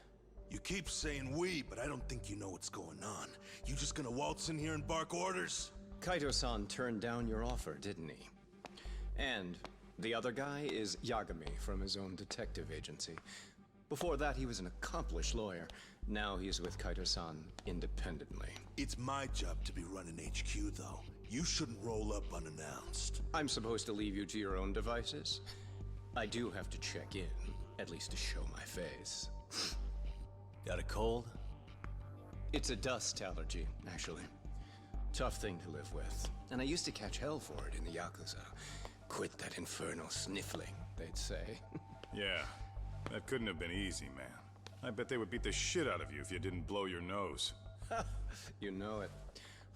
You keep saying we, but I don't think you know what's going on. You just gonna waltz in here and bark orders? Kaito-san turned down your offer, didn't he? And the other guy is Yagami from his own detective agency. Before that, he was an accomplished lawyer. Now he's with Kaito-san independently. It's my job to be running HQ, though. You shouldn't roll up unannounced. I'm supposed to leave you to your own devices? I do have to check in, at least to show my face. Got a cold? It's a dust allergy, actually. Tough thing to live with. And I used to catch hell for it in the Yakuza. Quit that infernal sniffling, they'd say. Yeah, that couldn't have been easy, man. I bet they would beat the shit out of you if you didn't blow your nose. You know it.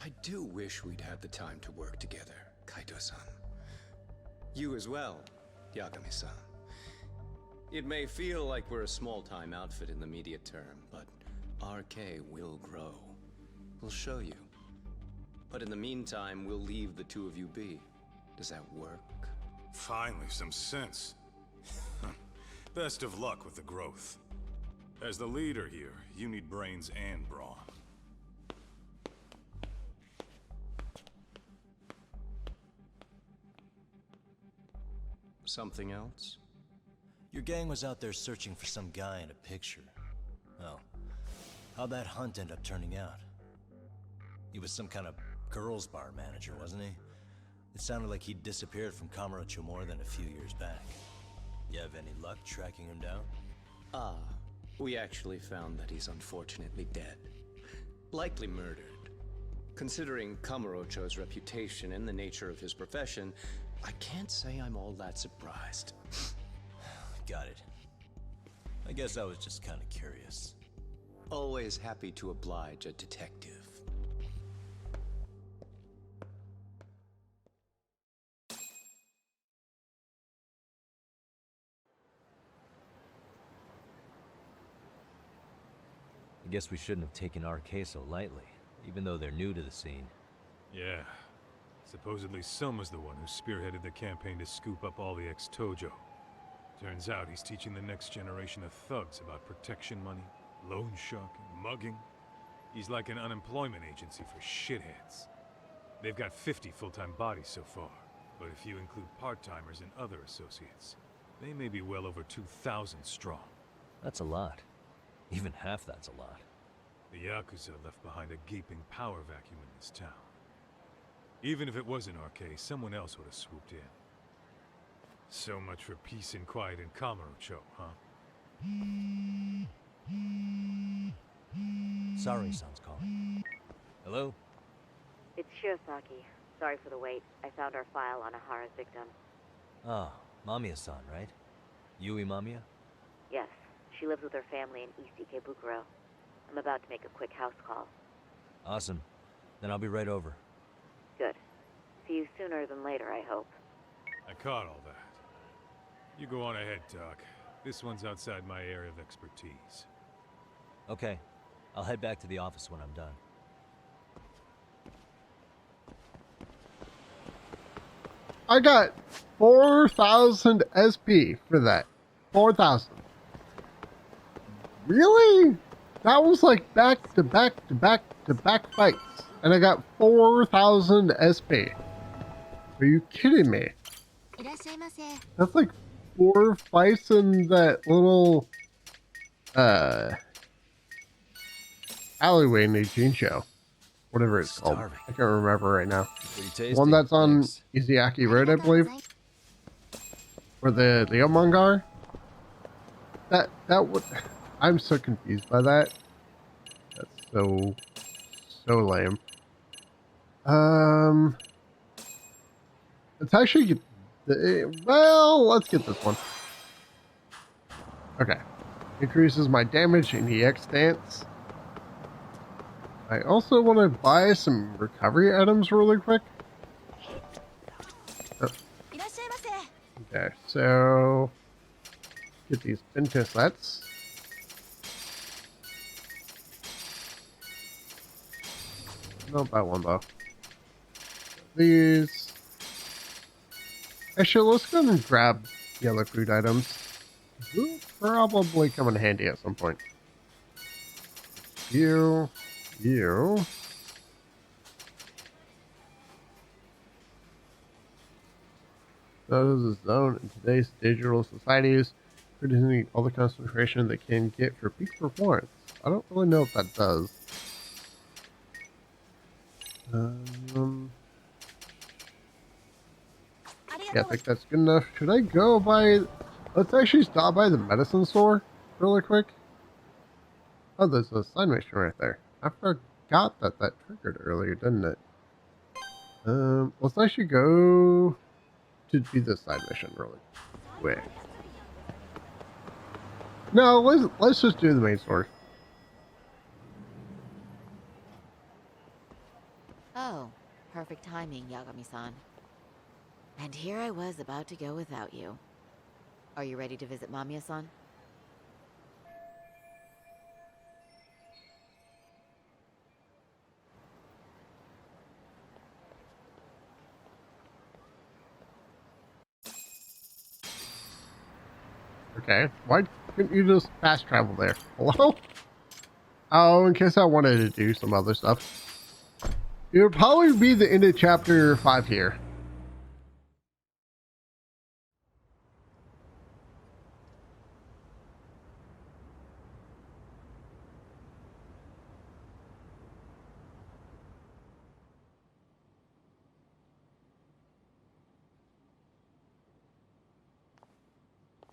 I do wish we'd had the time to work together, Kaito-san. You as well, Yagami-san. It may feel like we're a small-time outfit in the immediate term, but RK will grow. We'll show you. But in the meantime, we'll leave the two of you be. Does that work? Finally, some sense. Best of luck with the growth. As the leader here, you need brains and brawn. Something else? Your gang was out there searching for some guy in a picture. Oh, how'd that hunt end up turning out? He was some kind of girls' bar manager, wasn't he? It sounded like he'd disappeared from Kamurocho more than a few years back. You have any luck tracking him down? Ah, we actually found that he's unfortunately dead. Likely murdered. Considering Kamurocho's reputation and the nature of his profession, I can't say I'm all that surprised. Got it. I guess I was just kind of curious. Always happy to oblige a detective. I guess we shouldn't have taken RK so lightly, even though they're new to the scene. Yeah. Supposedly Soma's the one who spearheaded the campaign to scoop up all the ex-Tojo. Turns out he's teaching the next generation of thugs about protection money, loan sharking, mugging. He's like an unemployment agency for shitheads. They've got 50 full-time bodies so far, but if you include part-timers and other associates, they may be well over 2,000 strong. That's a lot. Even half that's a lot. The Yakuza left behind a gaping power vacuum in this town. Even if it wasn't our case, someone else would have swooped in. So much for peace and quiet in Kamurocho, huh? Sorry, son's calling. Hello? It's Shirosaki. Sorry for the wait. I found our file on Ahara's victim. Oh, Mamiya-san, right? Yui Mamiya? Yes, she lives with her family in East Ikebukuro. I'm about to make a quick house call. Awesome. Then I'll be right over. Good. See you sooner than later, I hope. I caught all that. You go on ahead, Doc. This one's outside my area of expertise. Okay. I'll head back to the office when I'm done. I got 4,000 SP for that. 4,000. Really? That was like back to back to back to back fights. And I got 4,000 SP. Are you kidding me? That's like 4 fights in that little alleyway in Ijincho. Whatever it's called. I can't remember right now. One that's on Iziaki Road, I believe. Or the Leomongar. That would... I'm so confused by that. That's so lame. It's actually... Well, let's get this one. Okay. Increases my damage in EX stance. I also want to buy some recovery items really quick. Oh. Okay, so get these Bento sets. Don't buy one though. These. Actually, let's go and grab yellow food items. Will probably come in handy at some point. You. Those is known in today's digital societies, producing all the concentration they can get for peak performance. I don't really know if that does. Yeah, I think that's good enough. Should I go by... Let's actually stop by the medicine store really quick. Oh, there's a side mission right there. I forgot that triggered earlier, didn't it? Let's actually go to do this side mission really quick. No, let's just do the main story. Oh, perfect timing, Yagami-san. And here I was about to go without you. Are you ready to visit Mamiya-san? Okay, why couldn't you just fast travel there? Hello? Oh, in case I wanted to do some other stuff. It would probably be the end of chapter 5 here.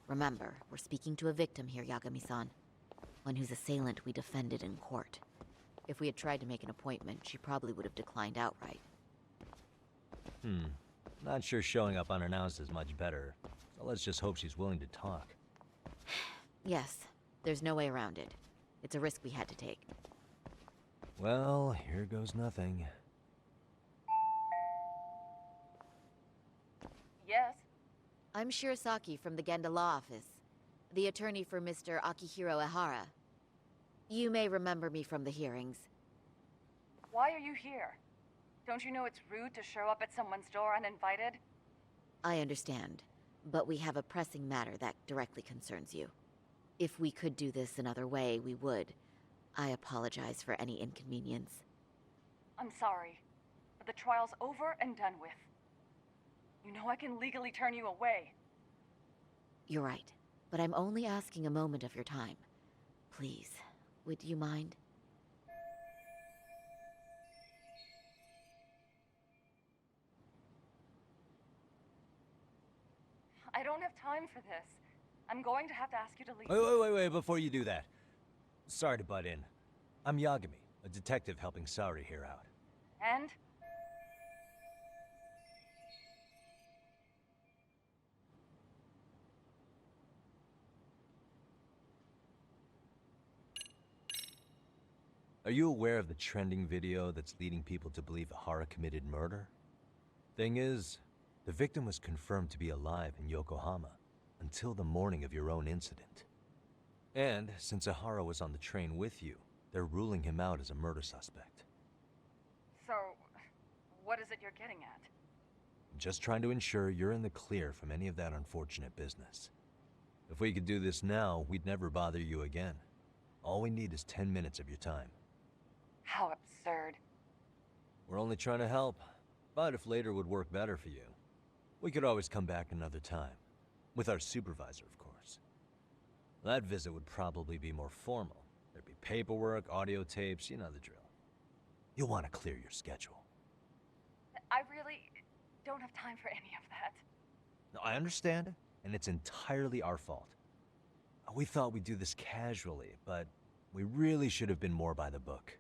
Remember, we're speaking to a victim here, Yagami-san. One whose assailant we defended in court. If we had tried to make an appointment, she probably would have declined outright. Not sure showing up unannounced is much better. So let's just hope she's willing to talk. Yes, there's no way around it. It's a risk we had to take. Well, here goes nothing. Yes? I'm Shirosaki from the Genda Law Office, the attorney for Mr. Akihiro Ehara. You may remember me from the hearings. Why are you here? Don't you know it's rude to show up at someone's door uninvited? I understand, but we have a pressing matter that directly concerns you. If we could do this another way, we would. I apologize for any inconvenience. I'm sorry, but the trial's over and done with. You know I can legally turn you away. You're right, but I'm only asking a moment of your time. Please, would you mind? I don't have time for this. I'm going to have to ask you to leave. Wait, before you do that. Sorry to butt in. I'm Yagami, a detective helping Saori here out. And? Are you aware of the trending video that's leading people to believe Hara committed murder? Thing is, the victim was confirmed to be alive in Yokohama until the morning of your own incident. And since Ahara was on the train with you, they're ruling him out as a murder suspect. So, what is it you're getting at? Just trying to ensure you're in the clear from any of that unfortunate business. If we could do this now, we'd never bother you again. All we need is 10 minutes of your time. How absurd. We're only trying to help, but if later would work better for you, we could always come back another time. With our supervisor, of course. That visit would probably be more formal. There'd be paperwork, audio tapes, you know the drill. You'll want to clear your schedule. I really don't have time for any of that. No, I understand, and it's entirely our fault. We thought we'd do this casually, but we really should have been more by the book.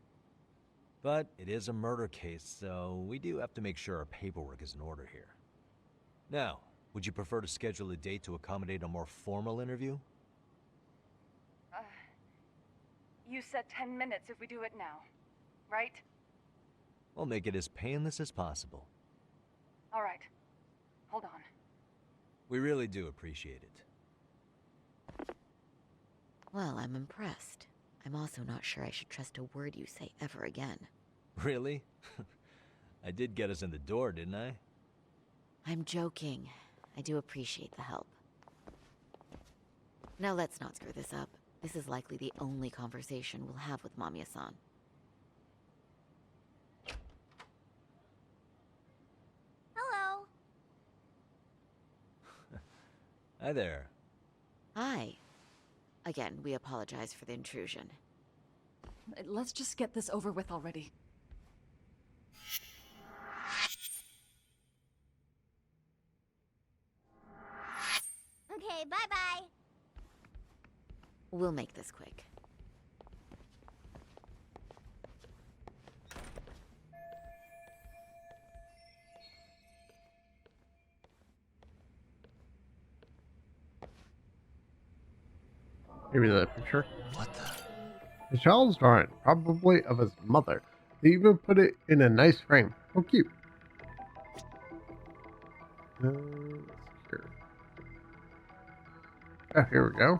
But it is a murder case, so we do have to make sure our paperwork is in order here. Now, would you prefer to schedule a date to accommodate a more formal interview? You said 10 minutes if we do it now, right? We'll make it as painless as possible. All right. Hold on. We really do appreciate it. Well, I'm impressed. I'm also not sure I should trust a word you say ever again. Really? I did get us in the door, didn't I? I'm joking. I do appreciate the help. Now let's not screw this up. This is likely the only conversation we'll have with Mamiya-san. Hello. Hi there. Hi. Again, we apologize for the intrusion. Let's just get this over with already. Okay, bye-bye. We'll make this quick. Maybe that picture. What the? The child's drawing, probably of his mother. They even put it in a nice frame. How cute. Here we go.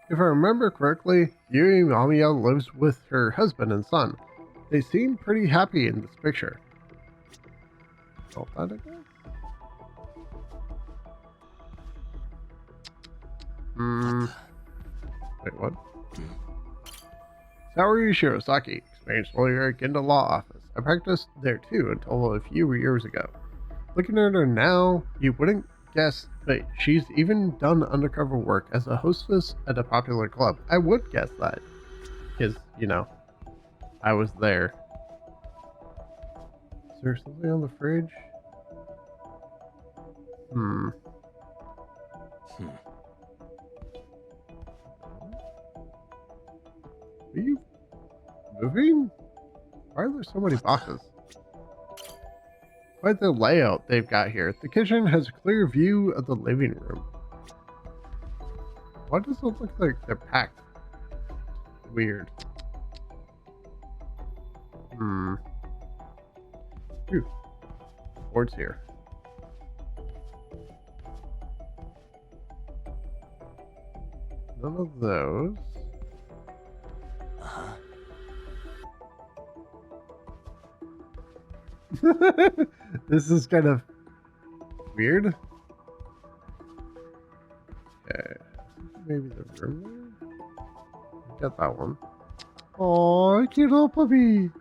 If I remember correctly, Yuri Mamiya lives with her husband and son. They seem pretty happy in this picture. Oh, that again? Wait, what? Saori Shirosaki, experienced lawyer at Ginda Law Office. I practiced there too until a few years ago. Looking at her now, you wouldn't guess that she's even done undercover work as a hostess at a popular club. I would guess that. Because, you know, I was there. Is there something on the fridge? Are you moving? Why are there so many boxes? Quite the layout they've got here. The kitchen has a clear view of the living room. Why does it look like they're packed? Weird. Ooh. Boards here. None of those. This is kind of weird. Okay. Maybe the room there? Got that one. Oh, cute little puppy.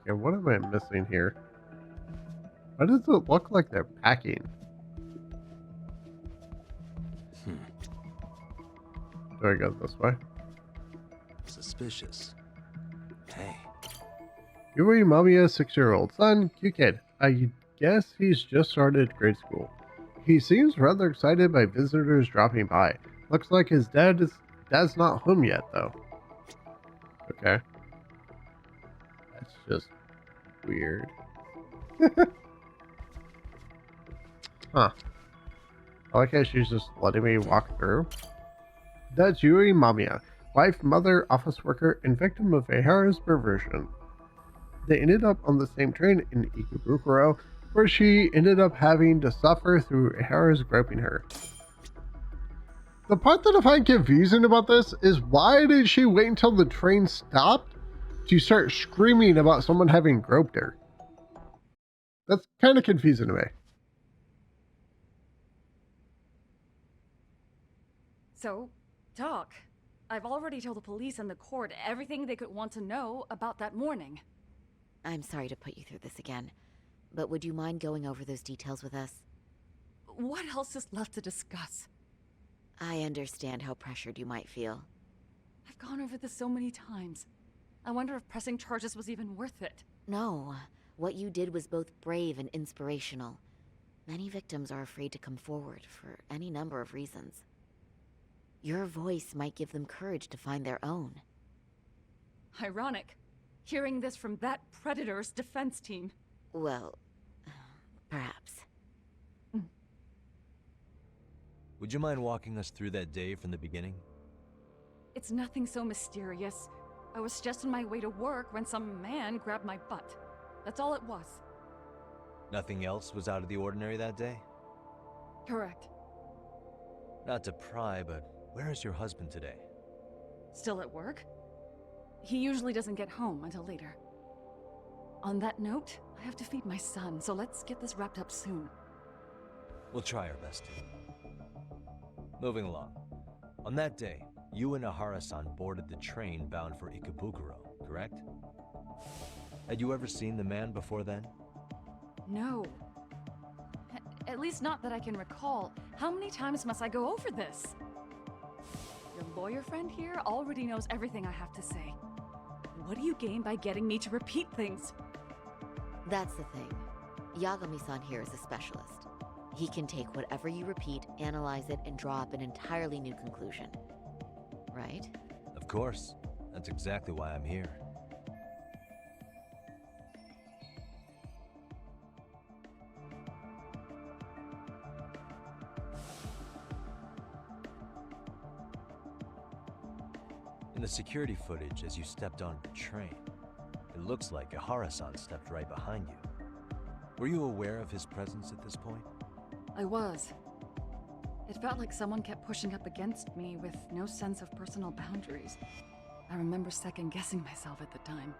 Okay, what am I missing here? Why does it look like they're packing? Do I go this way? Suspicious. Hey. Yuri Mamiya's 6-year-old son, cute kid. I guess he's just started grade school. He seems rather excited by visitors dropping by. Looks like his dad's not home yet, though. Okay. That's just weird. Huh. I like how she's just letting me walk through. That's Yuri Mamiya, wife, mother, office worker, and victim of Ehara's perversion. They ended up on the same train in Ikebukuro, where she ended up having to suffer through Ehara's groping her. The part that I find confusing about this is why did she wait until the train stopped to start screaming about someone having groped her? That's kind of confusing to me. So, Doc, I've already told the police and the court everything they could want to know about that morning. I'm sorry to put you through this again, but would you mind going over those details with us? What else is left to discuss? I understand how pressured you might feel. I've gone over this so many times. I wonder if pressing charges was even worth it. No, what you did was both brave and inspirational. Many victims are afraid to come forward for any number of reasons. Your voice might give them courage to find their own. Ironic, hearing this from that predator's defense team. Well, perhaps. Would you mind walking us through that day from the beginning? It's nothing so mysterious. I was just on my way to work when some man grabbed my butt. That's all it was. Nothing else was out of the ordinary that day? Correct. Not to pry, but where is your husband today? Still at work? He usually doesn't get home until later. On that note, I have to feed my son, so let's get this wrapped up soon. We'll try our best to. Moving along. On that day, you and Ahara-san boarded the train bound for Ikebukuro, correct? Had you ever seen the man before then? No. At least not that I can recall. How many times must I go over this? Your lawyer friend here already knows everything I have to say. What do you gain by getting me to repeat things? That's the thing. Yagami-san here is a specialist. He can take whatever you repeat, analyze it, and draw up an entirely new conclusion. Right? Of course. That's exactly why I'm here. In the security footage as you stepped on the train, it looks like Ahara-san stepped right behind you. Were you aware of his presence at this point? I was. It felt like someone kept pushing up against me with no sense of personal boundaries. I remember second-guessing myself at the time,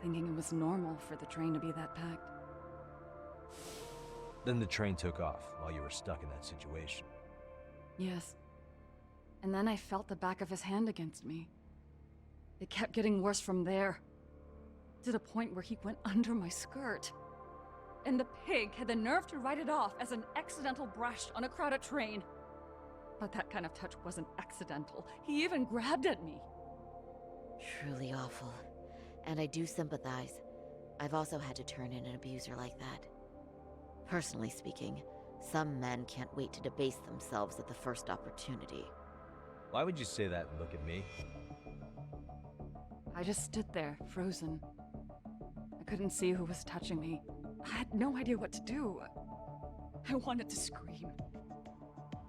thinking it was normal for the train to be that packed. Then the train took off while you were stuck in that situation. Yes. And then I felt the back of his hand against me. It kept getting worse from there, to the point where he went under my skirt. And the pig had the nerve to write it off as an accidental brush on a crowded train. But that kind of touch wasn't accidental. He even grabbed at me. Truly awful. And I do sympathize. I've also had to turn in an abuser like that. Personally speaking, some men can't wait to debase themselves at the first opportunity. Why would you say that and look at me? I just stood there, frozen. I couldn't see who was touching me. I had no idea what to do. I wanted to scream.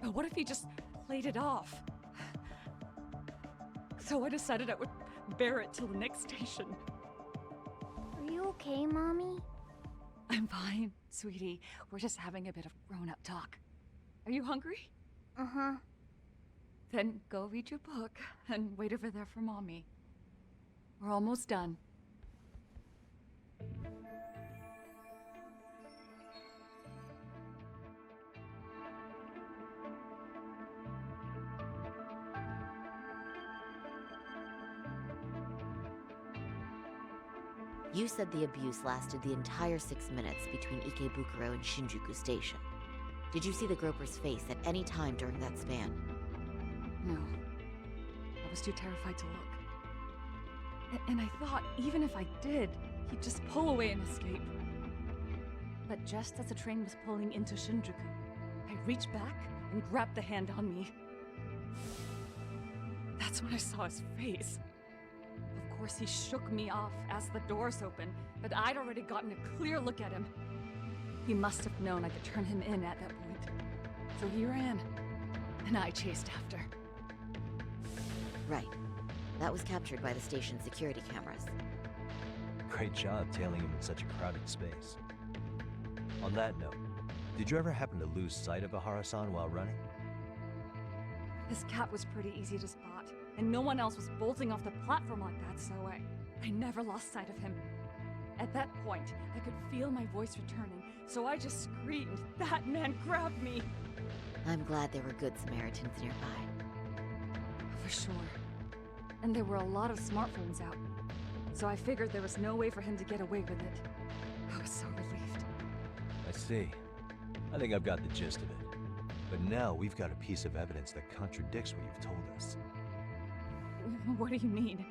But what if he just played it off? So I decided I would bear it till the next station. Are you okay, Mommy? I'm fine, sweetie. We're just having a bit of grown-up talk. Are you hungry? Uh-huh. Then go read your book and wait over there for Mommy. We're almost done. You said the abuse lasted the entire 6 minutes between Ikebukuro and Shinjuku Station. Did you see the groper's face at any time during that span? No. I was too terrified to look. And I thought, even if I did, he'd just pull away and escape. But just as the train was pulling into Shinjuku, I reached back and grabbed the hand on me. That's when I saw his face. Of course, he shook me off as the doors opened, but I'd already gotten a clear look at him. He must have known I could turn him in at that point. So he ran, and I chased after. Right. That was captured by the station's security cameras. Great job tailing him in such a crowded space. On that note, did you ever happen to lose sight of Ihara-san while running? His cat was pretty easy to spot, and no one else was bolting off the platform like that, so I never lost sight of him. At that point, I could feel my voice returning, so I just screamed, "That man grabbed me!" I'm glad there were good Samaritans nearby. For sure. And there were a lot of smartphones out, so I figured there was no way for him to get away with it. I was so relieved. I see. I think I've got the gist of it. But now we've got a piece of evidence that contradicts what you've told us. What do you mean?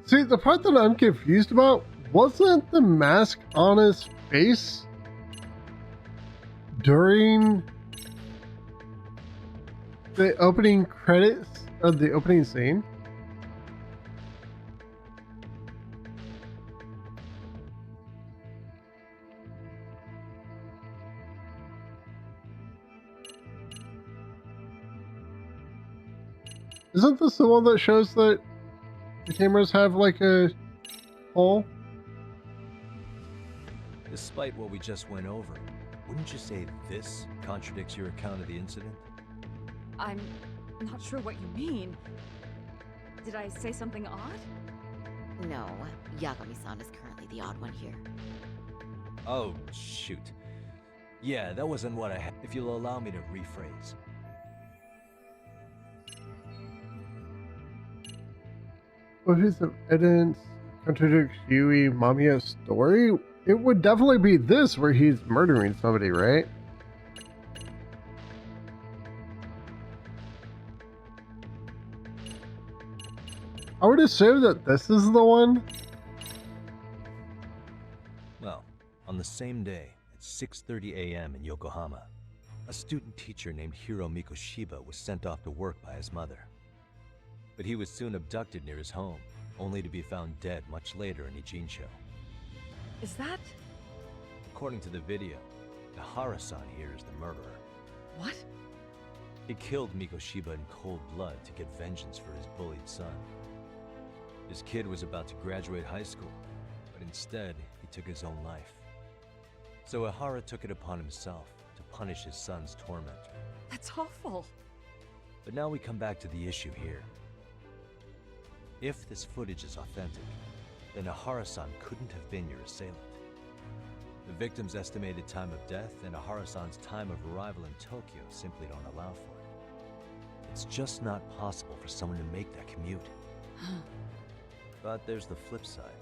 See, the part that I'm confused about, wasn't the mask on his face during the opening credits of the opening scene? Isn't this the one that shows that the cameras have like a hole? Despite what we just went over, wouldn't you say this contradicts your account of the incident? I'm not sure what you mean. Did I say something odd? No, Yagami-san is currently the odd one here. Oh, shoot. Yeah, that wasn't what I had. If you'll allow me to rephrase. What is the evidence contradicts Yui Mamiya's story? It would definitely be this where he's murdering somebody, right? I would assume that this is the one. Well, on the same day, at 6:30 a.m. in Yokohama, a student teacher named Hiro Mikoshiba was sent off to work by his mother. But he was soon abducted near his home, only to be found dead much later in Ijincho. Is that... According to the video, Ihara-san here is the murderer. What? He killed Mikoshiba in cold blood to get vengeance for his bullied son. His kid was about to graduate high school, but instead, he took his own life. So Ihara took it upon himself to punish his son's tormentor. That's awful. But now we come back to the issue here. If this footage is authentic, then Ihara-san couldn't have been your assailant. The victim's estimated time of death and Ihara-san's time of arrival in Tokyo simply don't allow for it. It's just not possible for someone to make that commute. But there's the flip side.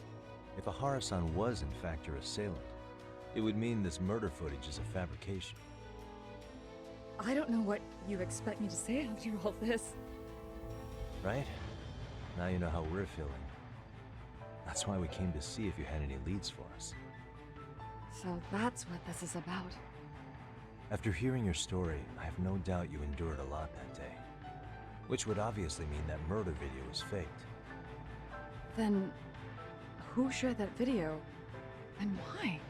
If Ihara-san was in fact your assailant, it would mean this murder footage is a fabrication. I don't know what you expect me to say after all this. Right? Now you know how we're feeling. That's why we came to see if you had any leads for us. So that's what this is about. After hearing your story, I have no doubt you endured a lot that day. Which would obviously mean that murder video was faked. Then, who shared that video? And why?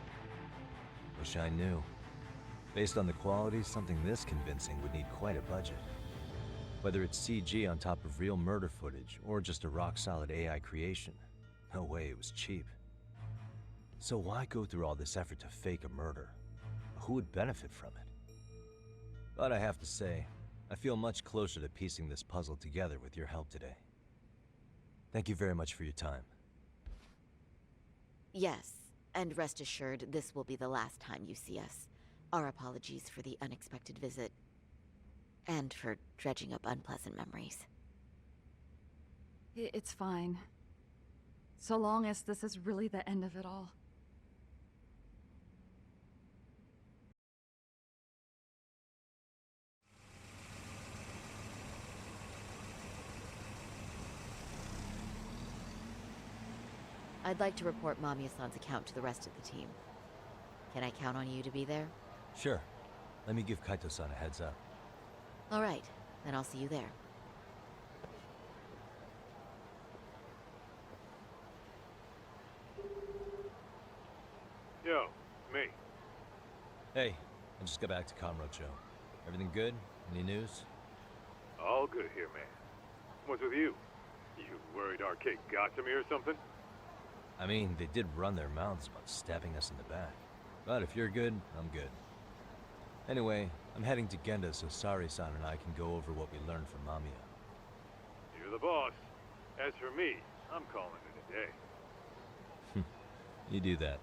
Wish I knew. Based on the quality, something this convincing would need quite a budget. Whether it's CG on top of real murder footage, or just a rock-solid AI creation, no way it was cheap. So why go through all this effort to fake a murder? Who would benefit from it? But I have to say, I feel much closer to piecing this puzzle together with your help today. Thank you very much for your time. Yes, and rest assured, this will be the last time you see us. Our apologies for the unexpected visit. And for dredging up unpleasant memories. It's fine. So long as this is really the end of it all. I'd like to report Mamiya-san's account to the rest of the team. Can I count on you to be there? Sure. Let me give Kaito-san a heads up. All right, then I'll see you there. Yo, me. Hey, I just got back to Kamurocho. Everything good? Any news? All good here, man. What's with you? You worried Arcade got to me or something? I mean, they did run their mouths about stabbing us in the back. But if you're good, I'm good. Anyway, I'm heading to Genda so Sari-san and I can go over what we learned from Mamiya. You're the boss. As for me, I'm calling it a day. You do that.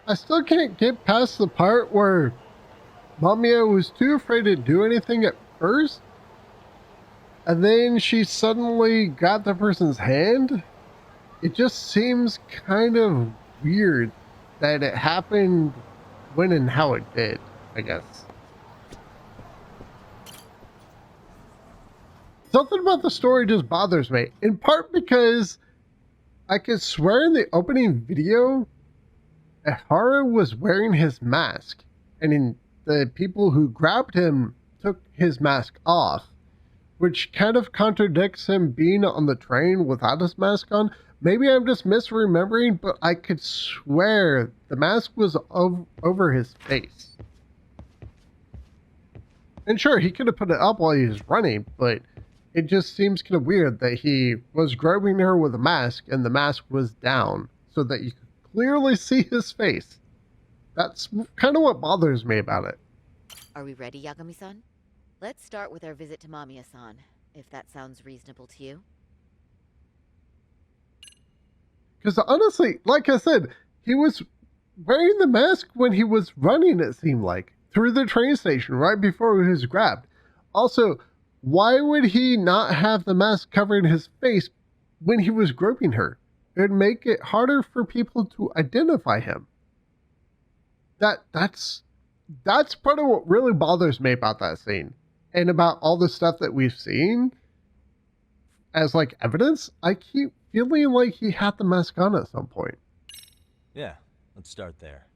I still can't get past the part where Mamiya was too afraid to do anything at first, and then she suddenly got the person's hand. It just seems kind of weird that it happened when and how it did, I guess. Something about the story just bothers me, in part because I could swear in the opening video Ehara was wearing his mask, and the people who grabbed him took his mask off, which kind of contradicts him being on the train without his mask on. Maybe I'm just misremembering, but I could swear the mask was over his face. And sure, he could have put it up while he was running, but it just seems kind of weird that he was grabbing her with a mask and the mask was down so that you could clearly see his face. That's kind of what bothers me about it. Are we ready, Yagami-san? Let's start with our visit to Mamiya-san, if that sounds reasonable to you. Because honestly, like I said, he was wearing the mask when he was running, it seemed like, through the train station right before he was grabbed. Also, why would he not have the mask covering his face when he was groping her? It would make it harder for people to identify him. That's part of what really bothers me about that scene. And about all the stuff that we've seen as like evidence. I keep feeling like he had the mask on at some point. Yeah, let's start there.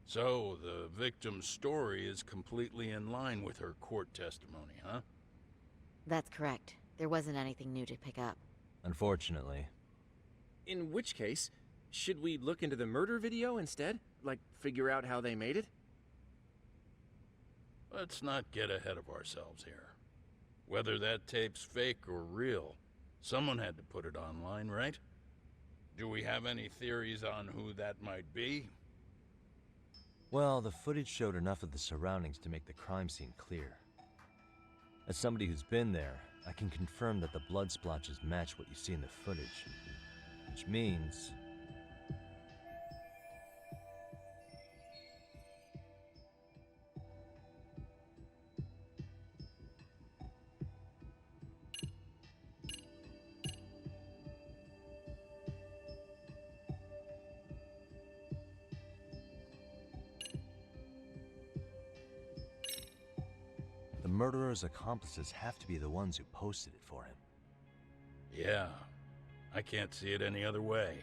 So, the victim's story is completely in line with her court testimony, huh? That's correct. There wasn't anything new to pick up. Unfortunately. In which case, should we look into the murder video instead? Like, figure out how they made it? Let's not get ahead of ourselves here. Whether that tape's fake or real, someone had to put it online, right? Do we have any theories on who that might be? Well, the footage showed enough of the surroundings to make the crime scene clear. As somebody who's been there, I can confirm that the blood splotches match what you see in the footage. Which means... the murderer's accomplices have to be the ones who posted it for him. Yeah, I can't see it any other way.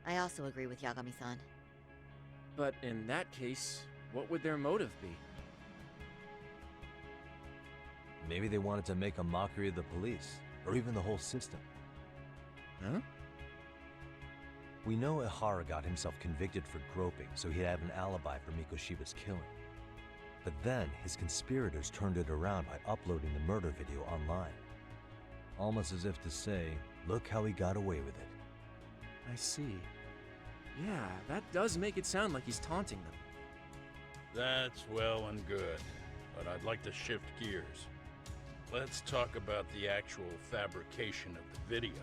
I also agree with Yagami-san. But in that case, what would their motive be? Maybe they wanted to make a mockery of the police, or even the whole system. Huh? We know Ehara got himself convicted for groping, so he'd have an alibi for Mikoshiba's killing. But then, his conspirators turned it around by uploading the murder video online. Almost as if to say, look how he got away with it. I see. Yeah, that does make it sound like he's taunting them. That's well and good, but I'd like to shift gears. Let's talk about the actual fabrication of the video.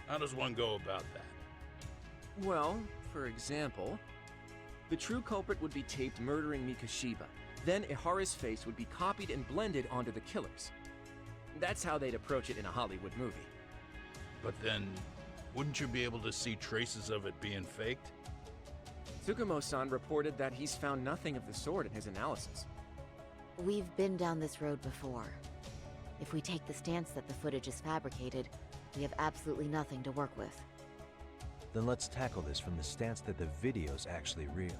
How does one go about that? Well, for example, the true culprit would be taped murdering Mikoshiba. Then Ihara's face would be copied and blended onto the killers. That's how they'd approach it in a Hollywood movie. But then, wouldn't you be able to see traces of it being faked? Tsukumo-san reported that he's found nothing of the sort in his analysis. We've been down this road before. If we take the stance that the footage is fabricated, we have absolutely nothing to work with. Then let's tackle this from the stance that the video's actually real.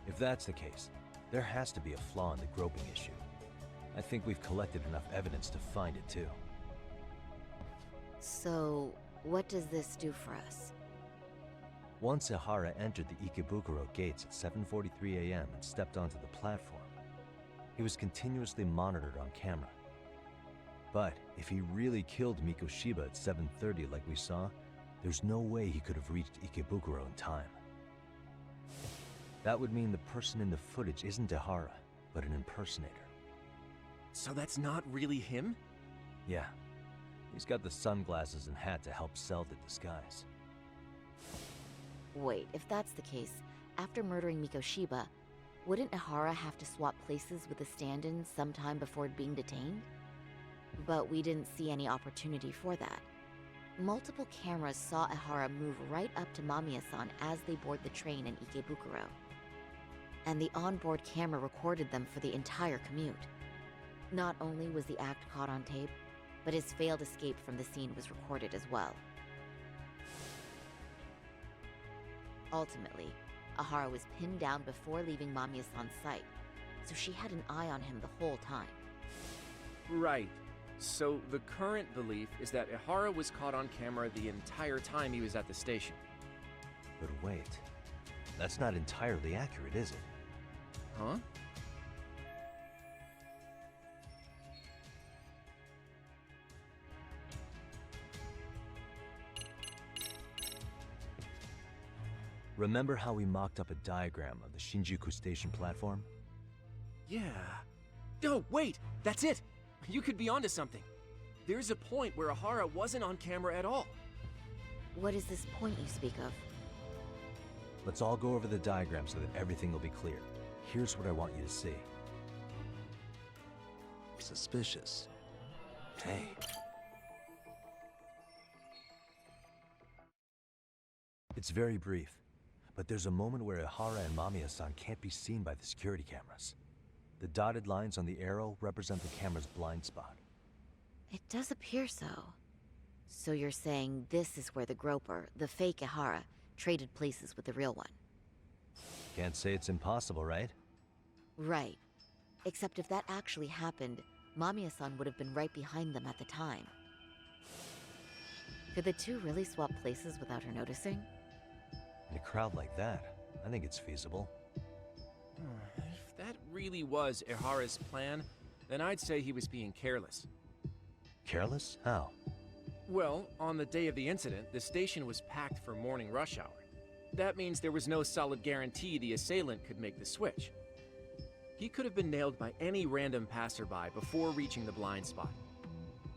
If that's the case, there has to be a flaw in the groping issue. I think we've collected enough evidence to find it too. So, what does this do for us? Once Ihara entered the Ikebukuro gates at 7:43 a.m. and stepped onto the platform, he was continuously monitored on camera. But if he really killed Mikoshiba at 7:30 like we saw, there's no way he could have reached Ikebukuro in time. That would mean the person in the footage isn't Ihara, but an impersonator. So that's not really him? Yeah. He's got the sunglasses and hat to help sell the disguise. Wait, if that's the case, after murdering Mikoshiba, wouldn't Ihara have to swap places with the stand-in sometime before being detained? But we didn't see any opportunity for that. Multiple cameras saw Ihara move right up to Mamiya-san as they board the train in Ikebukuro. And the onboard camera recorded them for the entire commute. Not only was the act caught on tape, but his failed escape from the scene was recorded as well. Ultimately, Ihara was pinned down before leaving Mamiya-san's sight, so she had an eye on him the whole time. Right. So the current belief is that Ihara was caught on camera the entire time he was at the station. But wait, that's not entirely accurate, is it? Huh? Remember how we mocked up a diagram of the Shinjuku station platform? Yeah. Oh, wait! That's it! You could be onto something. There's a point where Ihara wasn't on camera at all. What is this point you speak of? Let's all go over the diagram so that everything will be clear. Here's what I want you to see. Suspicious. Hey. It's very brief, but there's a moment where Ihara and Mamiya-san can't be seen by the security cameras. The dotted lines on the arrow represent the camera's blind spot. It does appear so. So you're saying this is where the groper, the fake Ihara, traded places with the real one? Can't say it's impossible, right? Right. Except if that actually happened, Mamiya-san would have been right behind them at the time. Could the two really swap places without her noticing? In a crowd like that, I think it's feasible. If that really was Ihara's plan, then I'd say he was being careless. Careless? How? Well, on the day of the incident, the station was packed for morning rush hour. That means there was no solid guarantee the assailant could make the switch. He could have been nailed by any random passerby before reaching the blind spot.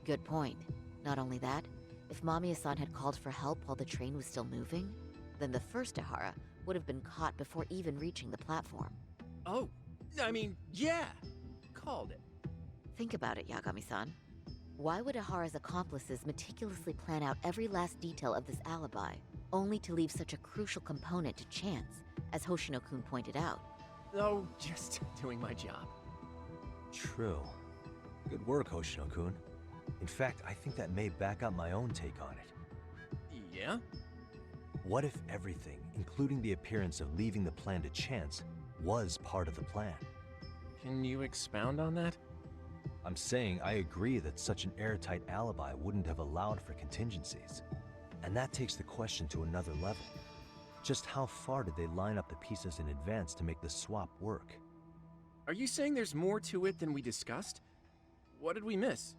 Good point. Not only that, if Mamiya-san had called for help while the train was still moving, then the first Ihara would have been caught before even reaching the platform. Oh, I mean, yeah! Called it. Think about it, Yagami-san. Why would Ihara's accomplices meticulously plan out every last detail of this alibi, only to leave such a crucial component to chance, as Hoshino-kun pointed out? Oh, just doing my job. True. Good work, Hoshino-kun. In fact, I think that may back up my own take on it. Yeah? What if everything, including the appearance of leaving the plan to chance, was part of the plan? Can you expound on that? I'm saying I agree that such an airtight alibi wouldn't have allowed for contingencies. And that takes the question to another level. Just how far did they line up the pieces in advance to make the swap work? Are you saying there's more to it than we discussed? What did we miss?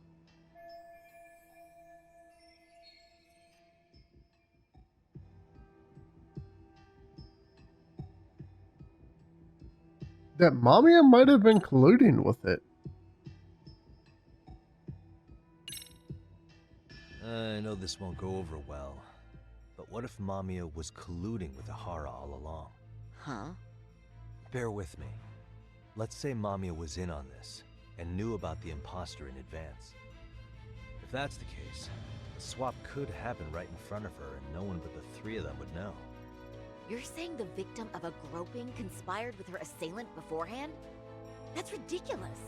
that Mamiya might have been colluding with it. I know this won't go over well, but what if Mamiya was colluding with Ihara all along? Huh? Bear with me. Let's say Mamiya was in on this, and knew about the imposter in advance. If that's the case, the swap could happen right in front of her and no one but the three of them would know. You're saying the victim of a groping conspired with her assailant beforehand? That's ridiculous.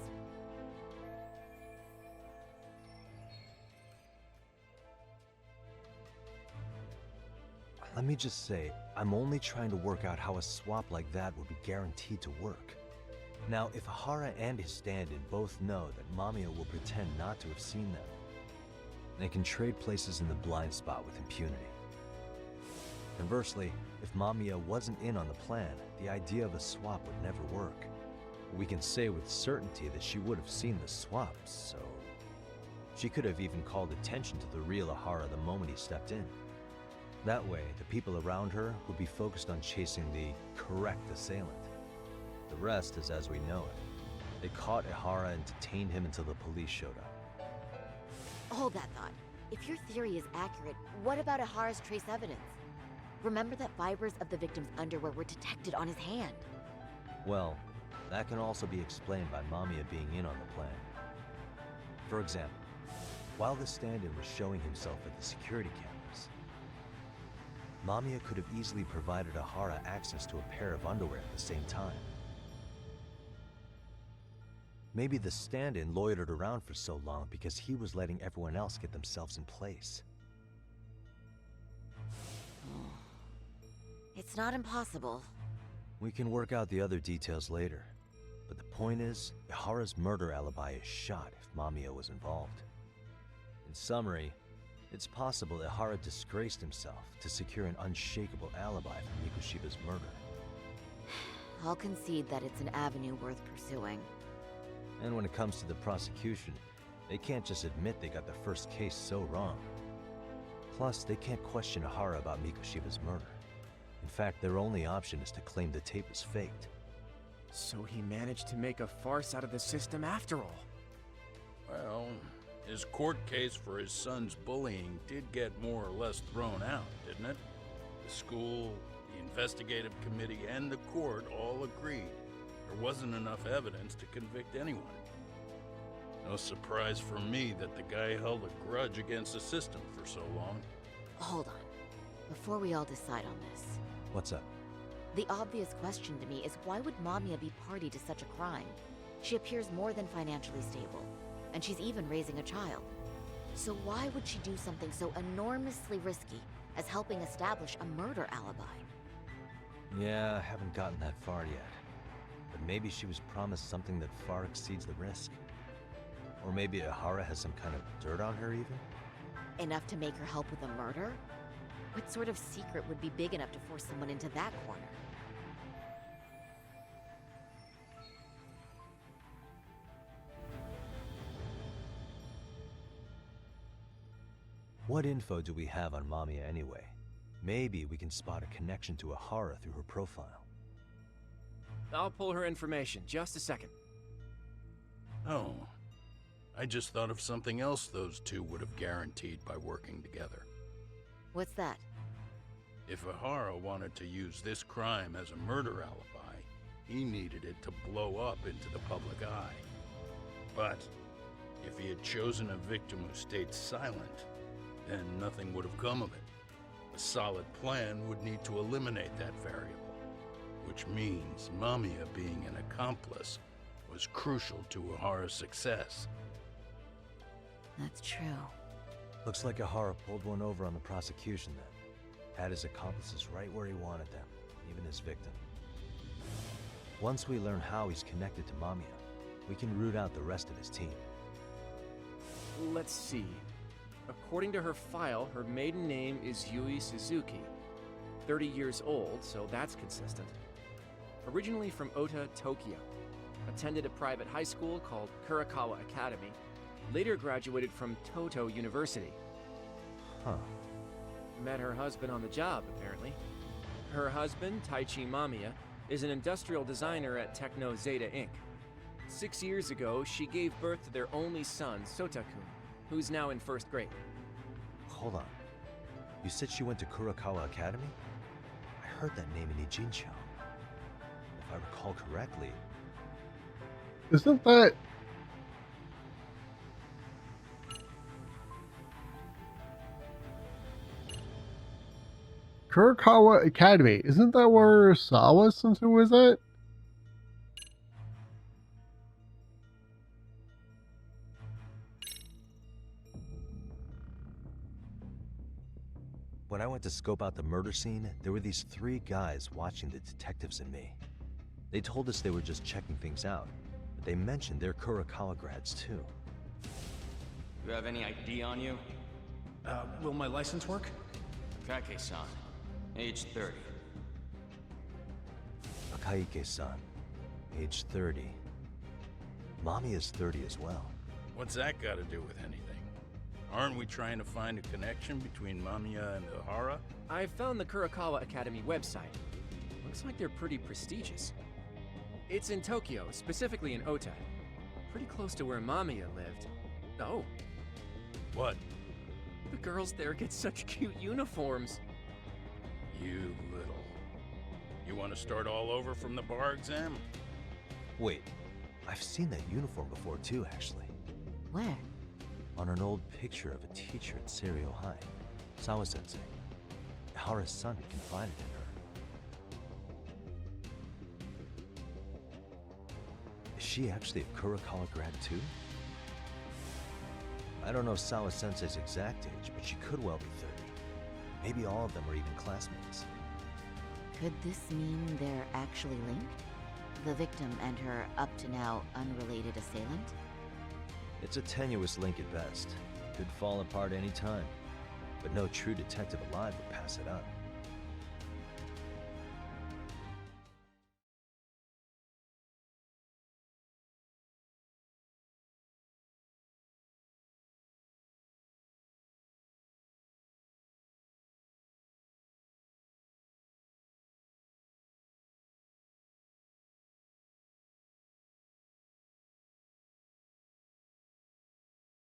Let me just say, I'm only trying to work out how a swap like that would be guaranteed to work. Now, if Ihara and his stand-in both know that Mamiya will pretend not to have seen them, they can trade places in the blind spot with impunity. Conversely, if Mamiya wasn't in on the plan, the idea of a swap would never work. We can say with certainty that she would have seen the swap, so... she could have even called attention to the real Ihara the moment he stepped in. That way, the people around her would be focused on chasing the correct assailant. The rest is as we know it. They caught Ihara and detained him until the police showed up. Hold that thought. If your theory is accurate, what about Ihara's trace evidence? Remember that fibers of the victim's underwear were detected on his hand. Well, that can also be explained by Mamiya being in on the plan. For example, while the stand-in was showing himself at the security cameras, Mamiya could have easily provided Ihara access to a pair of underwear at the same time. Maybe the stand-in loitered around for so long because he was letting everyone else get themselves in place. It's not impossible. We can work out the other details later. But the point is, Ihara's murder alibi is shot if Mamiya was involved. In summary, it's possible Ihara disgraced himself to secure an unshakable alibi for Mikoshiba's murder. I'll concede that it's an avenue worth pursuing. And when it comes to the prosecution, they can't just admit they got the first case so wrong. Plus, they can't question Ihara about Mikoshiba's murder. In fact, their only option is to claim the tape is faked. So he managed to make a farce out of the system after all. Well, his court case for his son's bullying did get more or less thrown out, didn't it? The school, the investigative committee, and the court all agreed there wasn't enough evidence to convict anyone. No surprise for me that the guy held a grudge against the system for so long. Hold on. Before we all decide on this. What's up? The obvious question to me is why would Mamiya be party to such a crime? She appears more than financially stable, and she's even raising a child. So why would she do something so enormously risky as helping establish a murder alibi? Yeah, I haven't gotten that far yet. But maybe she was promised something that far exceeds the risk. Or maybe Ihara has some kind of dirt on her even? Enough to make her help with a murder? What sort of secret would be big enough to force someone into that corner? What info do we have on Mamiya anyway? Maybe we can spot a connection to Ihara through her profile. I'll pull her information. Just a second. Oh. I just thought of something else those two would have guaranteed by working together. What's that? If Ihara wanted to use this crime as a murder alibi, he needed it to blow up into the public eye. But if he had chosen a victim who stayed silent, then nothing would have come of it. A solid plan would need to eliminate that variable, which means Mamiya being an accomplice was crucial to Ihara's success. That's true. Looks like Ihara pulled one over on the prosecution then. Had his accomplices right where he wanted them, even his victim. Once we learn how he's connected to Mamiya, we can root out the rest of his team. Let's see. According to her file, her maiden name is Yui Suzuki. 30 years old, so that's consistent. Originally from Ota, Tokyo. Attended a private high school called Kurakawa Academy. Later graduated from Toto University. Huh. Met her husband on the job, apparently. Her husband, Taichi Mamiya, is an industrial designer at Techno Zeta Inc. 6 years ago, she gave birth to their only son, Sotakun, who's now in 1st grade. Hold on. You said she went to Kurakawa Academy? I heard that name in Ijincho. If I recall correctly... Isn't that... Kurakawa Academy? Isn't that where Sawa Sensei was at? When I went to scope out the murder scene, there were these 3 guys watching the detectives and me. They told us they were just checking things out, but they mentioned they're Kurakawa grads too. You have any ID on you? Will my license work? Kake-san, age 30. Takayuki-san, age 30. Mommy is 30 as well. What's that got to do with anything? Aren't we trying to find a connection between Mamiya and Ohara? I found the Kurakawa Academy website. Looks like they're pretty prestigious. It's in Tokyo, specifically in Ota. Pretty close to where Mamiya lived. Oh. What? The girls there get such cute uniforms. You little... You want to start all over from the bar exam? Wait, I've seen that uniform before too, actually. Where? On an old picture of a teacher at Seiryo High, Sawa Sensei. Ohara's son confided in her. Is she actually a Kurakawa grad too? I don't know Sawa Sensei's exact age, but she could well be 30. Maybe all of them are even classmates. Could this mean they're actually linked? The victim and her up-to-now unrelated assailant? It's a tenuous link at best. Could fall apart any time. But no true detective alive would pass it up.